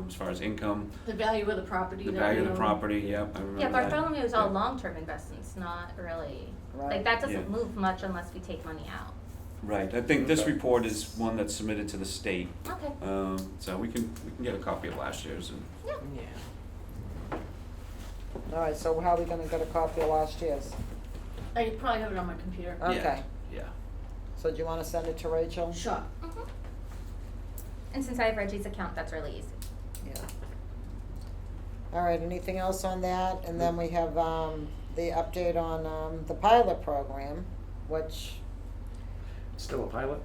as far as income, The value of the property the that value of we the own. property, yep, I remember Yeah, that. Bartholomew is all Yeah. long-term investments, not really, Right. like that doesn't Yeah. move much unless we take money out. Right, I think this report is one that's submitted to the state, Okay, so we can get a copy of last year's and. Yeah. Alright, so how are we gonna get a copy of last year's? I probably have it on my computer. Okay, Yeah. so do you wanna send it to Rachel? Sure. mhm. And since I have Reggie's account, that's really easy. Yeah. Alright, anything else on that? And then we have, the update on, the pilot program, which, Still a pilot?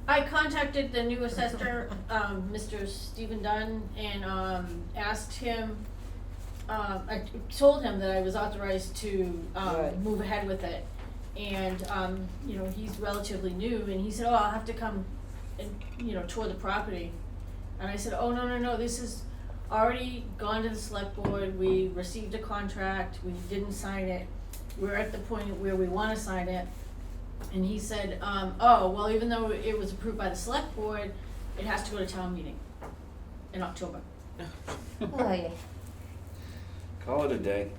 I contacted the new assessor, Mr. Stephen Dunn, and, asked him, I told him that I was authorized to, Right. move ahead with it. And, you know, he's relatively new, and he said, oh, I'll have to come and, you know, tour the property. And I said, oh, no, this is already gone to the select board, we received a contract, we didn't sign it. We're at the point where we wanna sign it. And he said, oh, well, even though it was approved by the select board, it has to go to town meeting in October. Oh, yeah. Call it a day.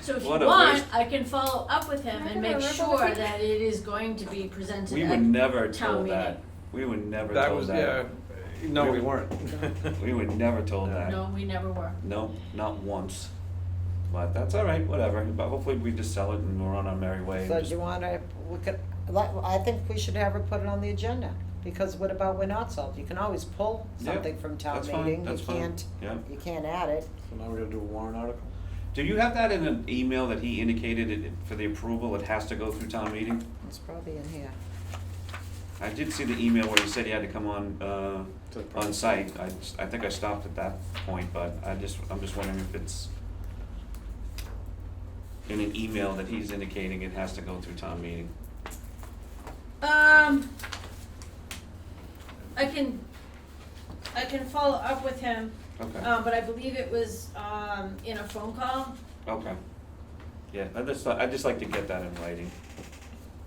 So if you What a want, waste. I can follow up with him Am I and gonna make remember sure what he- that it is going to be presented We at were never town told meeting. that, we were never That told was, that. yeah, no, we weren't. We were never told that. No, we never were. No, not once. But that's all right, whatever. But hopefully we just sell it and we're on our merry way. and so do just- you wanna, we could, I think we should have her put it on the agenda. Because what about we're not sold? You can always pull Yeah, something from town that's fine, meeting, that's fine. Yeah. you can't add it. So now we're gonna do a warrant article? Do you have that in an email that he indicated for the approval, it has to go through town meeting? It's probably in here. I did see the email where he said he had to come on, To the on site. I think I stopped at that point, but I'm just wondering if it's in an email that he's indicating it has to go through town meeting. I can follow up with him, Okay, but I believe it was, in a phone call. okay. Yeah, I'd just like to get that in writing.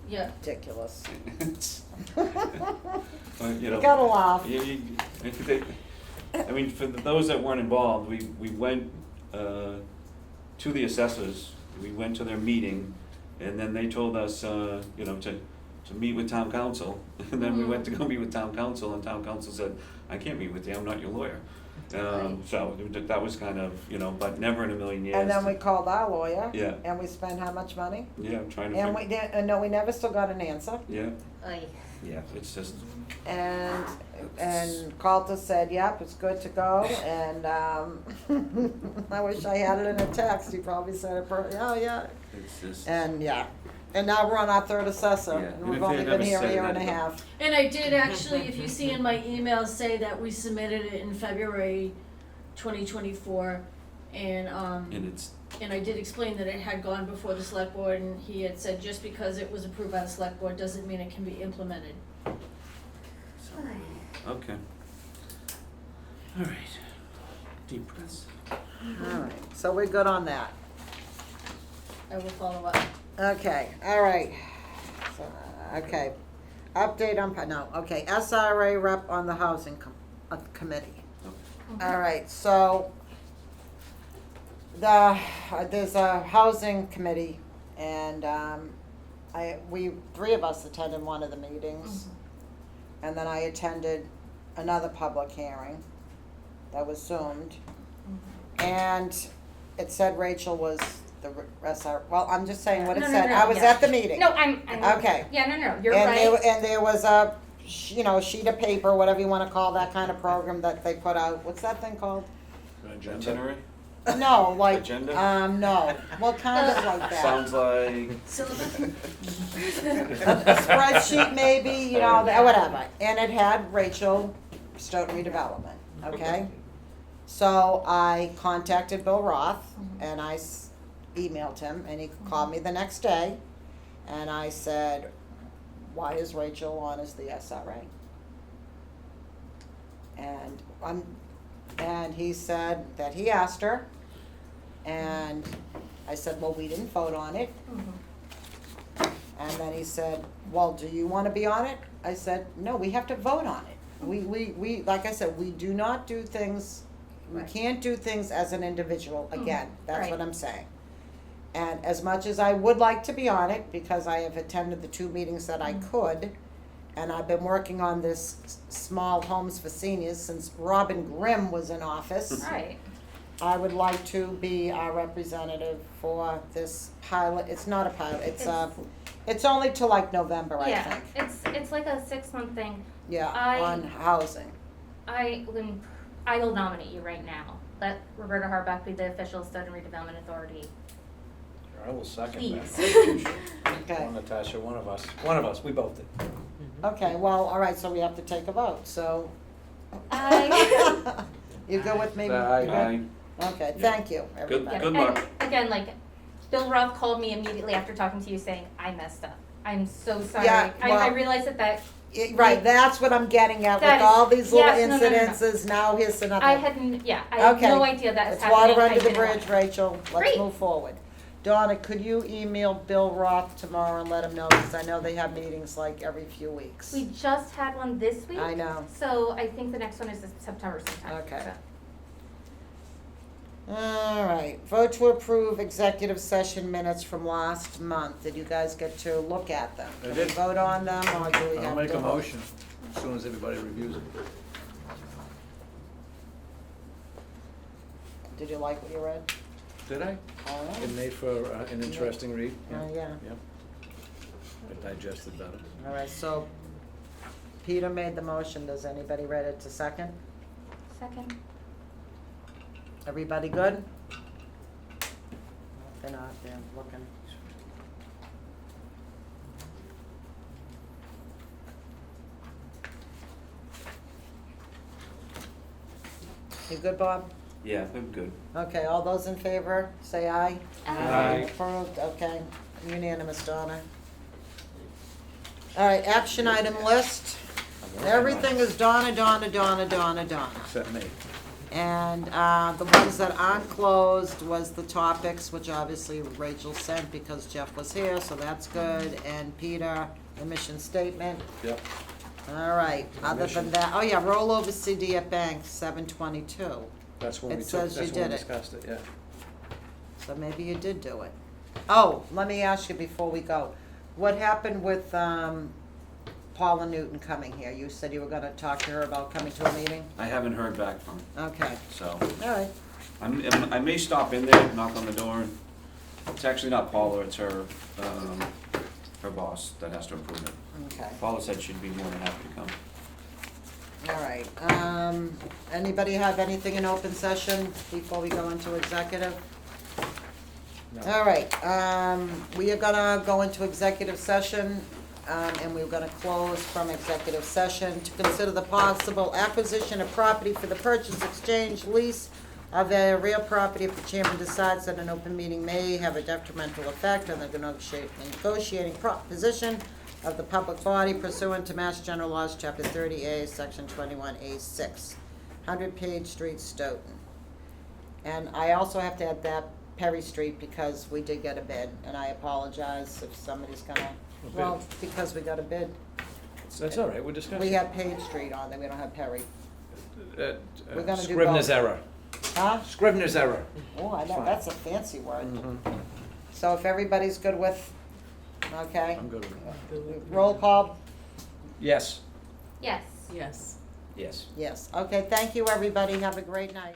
Yeah. Ridiculous. You You know, gotta laugh. I mean, for those that weren't involved, we went to the assessors, we went to their meeting, and then they told us, you know, to meet with town council. And then we went to go meet with town council, and town council said, I can't meet with you, I'm not your lawyer. So that was kind of, you know, but never in a million years. And then we called our lawyer. Yeah. And we spent how much money? Yeah, I'm trying to And figure. we did, and no, we never still got an answer. Yeah, Oy. yeah, it's just, And Calta said, yep, it's good to go, and, I wish I had it in a text, he probably said it, oh, yeah. it's just. And, yeah, and now we're on our third assessor, Yeah, and and we've if they only had been never here said a it, year and a I'd go. half. And I did actually, if you see in my email, say that we submitted it in February 2024, and And and I did explain that it had gone before the select board, and he had said just because it was approved by the select board doesn't mean it can be implemented. okay. All right. Deep breaths. Alright, so we're good on that. I will follow up. Okay, alright, so, okay, update on, okay, SRA rep on the housing committee. Alright, so, there's a housing committee, and, three of us attended one of the meetings. And then I attended another public hearing that was Zoomed. And it said Rachel was the SR, well, I'm just saying what it No, no, said, no, I was yeah. at the meeting. No, I'm Okay. Yeah, no, you're And right. there was a, sheet of paper, whatever you wanna call that kind of program that they put out, what's that thing called? Itinerary? No, like, Agenda? no, well, kind of like that. Sounds like. Syllabus? A spreadsheet maybe, whatever, and it had Rachel Stoughton Redevelopment, okay? So I contacted Bill Roth, and I emailed him, and he called me the next day, and I said, why is Rachel on as the SRA? And he said that he asked her, and I said, well, we didn't vote on it. And then he said, well, do you want to be on it? I said, no, we have to vote on it. We like I said, we do not do things, we can't do things as an individual, again, that's what I'm saying. And as much as I would like to be on it, because I have attended the 2 meetings that I could, and I've been working on this small homes for seniors since Robin Grimm was in office. Right. I would like to be our representative for this pilot. It's not a pilot, it's only till like November, I Yeah, think. it's like a 6-month thing. Yeah, I- on housing. I will nominate you right now. Let Roberta Harback be the official Stoughton Redevelopment Authority. I will second Please. that. Okay, One, Natasha, one of us, we both did. okay, well, all right, so we have to take a vote, so. I- You go with me? Aye. Okay, thank you, everybody. Good luck. And again, like, Bill Roth called me immediately after talking to you saying, I messed up. I'm so sorry. Yeah, I well- realized that Right, that's what I'm getting at with That is- all these little yes, no, no, no, no. incidences, now here's another. I had Okay. no idea that was It's happening. water I under the didn't want bridge, it. Rachel, let's Great. move forward. Donna, could you email Bill Roth tomorrow and let him know, because I know they have meetings like every few weeks. We just had one this week. I know. So I think the next one is in September sometime. Okay. So. All right, vote to approve executive session minutes from last month. Did you guys get to look at them? I Can did. we vote on them, or do we have to? I'll make a vote? motion as soon as everybody reviews it. Did you like what you read? Did I? All right. It made for an interesting read. Yeah. Yep. It digested better. All right, so Peter made the motion. Does anybody read it to second? Second. Everybody good? They're not, they're looking. You good, Bob? Yeah, I'm good. Okay, all those in favor, say aye. Aye. Approved, okay, unanimous, Donna. All right, action item list. Everything is Donna. Except me. And the ones that aren't closed was the topics, which obviously Rachel sent because Jeff was here, so that's good. And Peter, the mission statement. Yep. All right, other than that, oh yeah, rollover CD at bank, 722. That's when It we took, says that's you when we did it. discussed it, yeah. So maybe you did do it. Oh, let me ask you before we go. What happened with Paula Newton coming here? You said you were gonna talk to her about coming to a meeting? I haven't heard back from her, Okay, so all right. I may stop in there, knock on the door. It's actually not Paula, it's her boss that has to approve it. Okay, Paula said she'd be more than happy to come. all right. Anybody have anything in open session before we go into executive? No. All right, we are gonna go into executive session, and we're gonna close from executive session to consider the possible acquisition of property for the purchase, exchange, lease of a real property if the chairman decides that an open meeting may have a detrimental effect on the negotiating position of the public body pursuant to Mass General Laws, Chapter 30A, Section 21A6, 100 Page Street, Stoughton. And I also have to add that Perry Street because we did get a bid, and I apologize if somebody's gonna, well, because we got a bid. That's all right, we're discussing. We have Page Street on there, we don't have Perry. We're gonna do Scrivener's both. error. Huh? Scrivener's error. Oh, I know, Fine. that's a fancy word. Mhm. So if everybody's good with, okay, I'm good with it. roll call, Yes. Yes. Yes. Yes. yes. Okay, thank you, everybody, have a great night.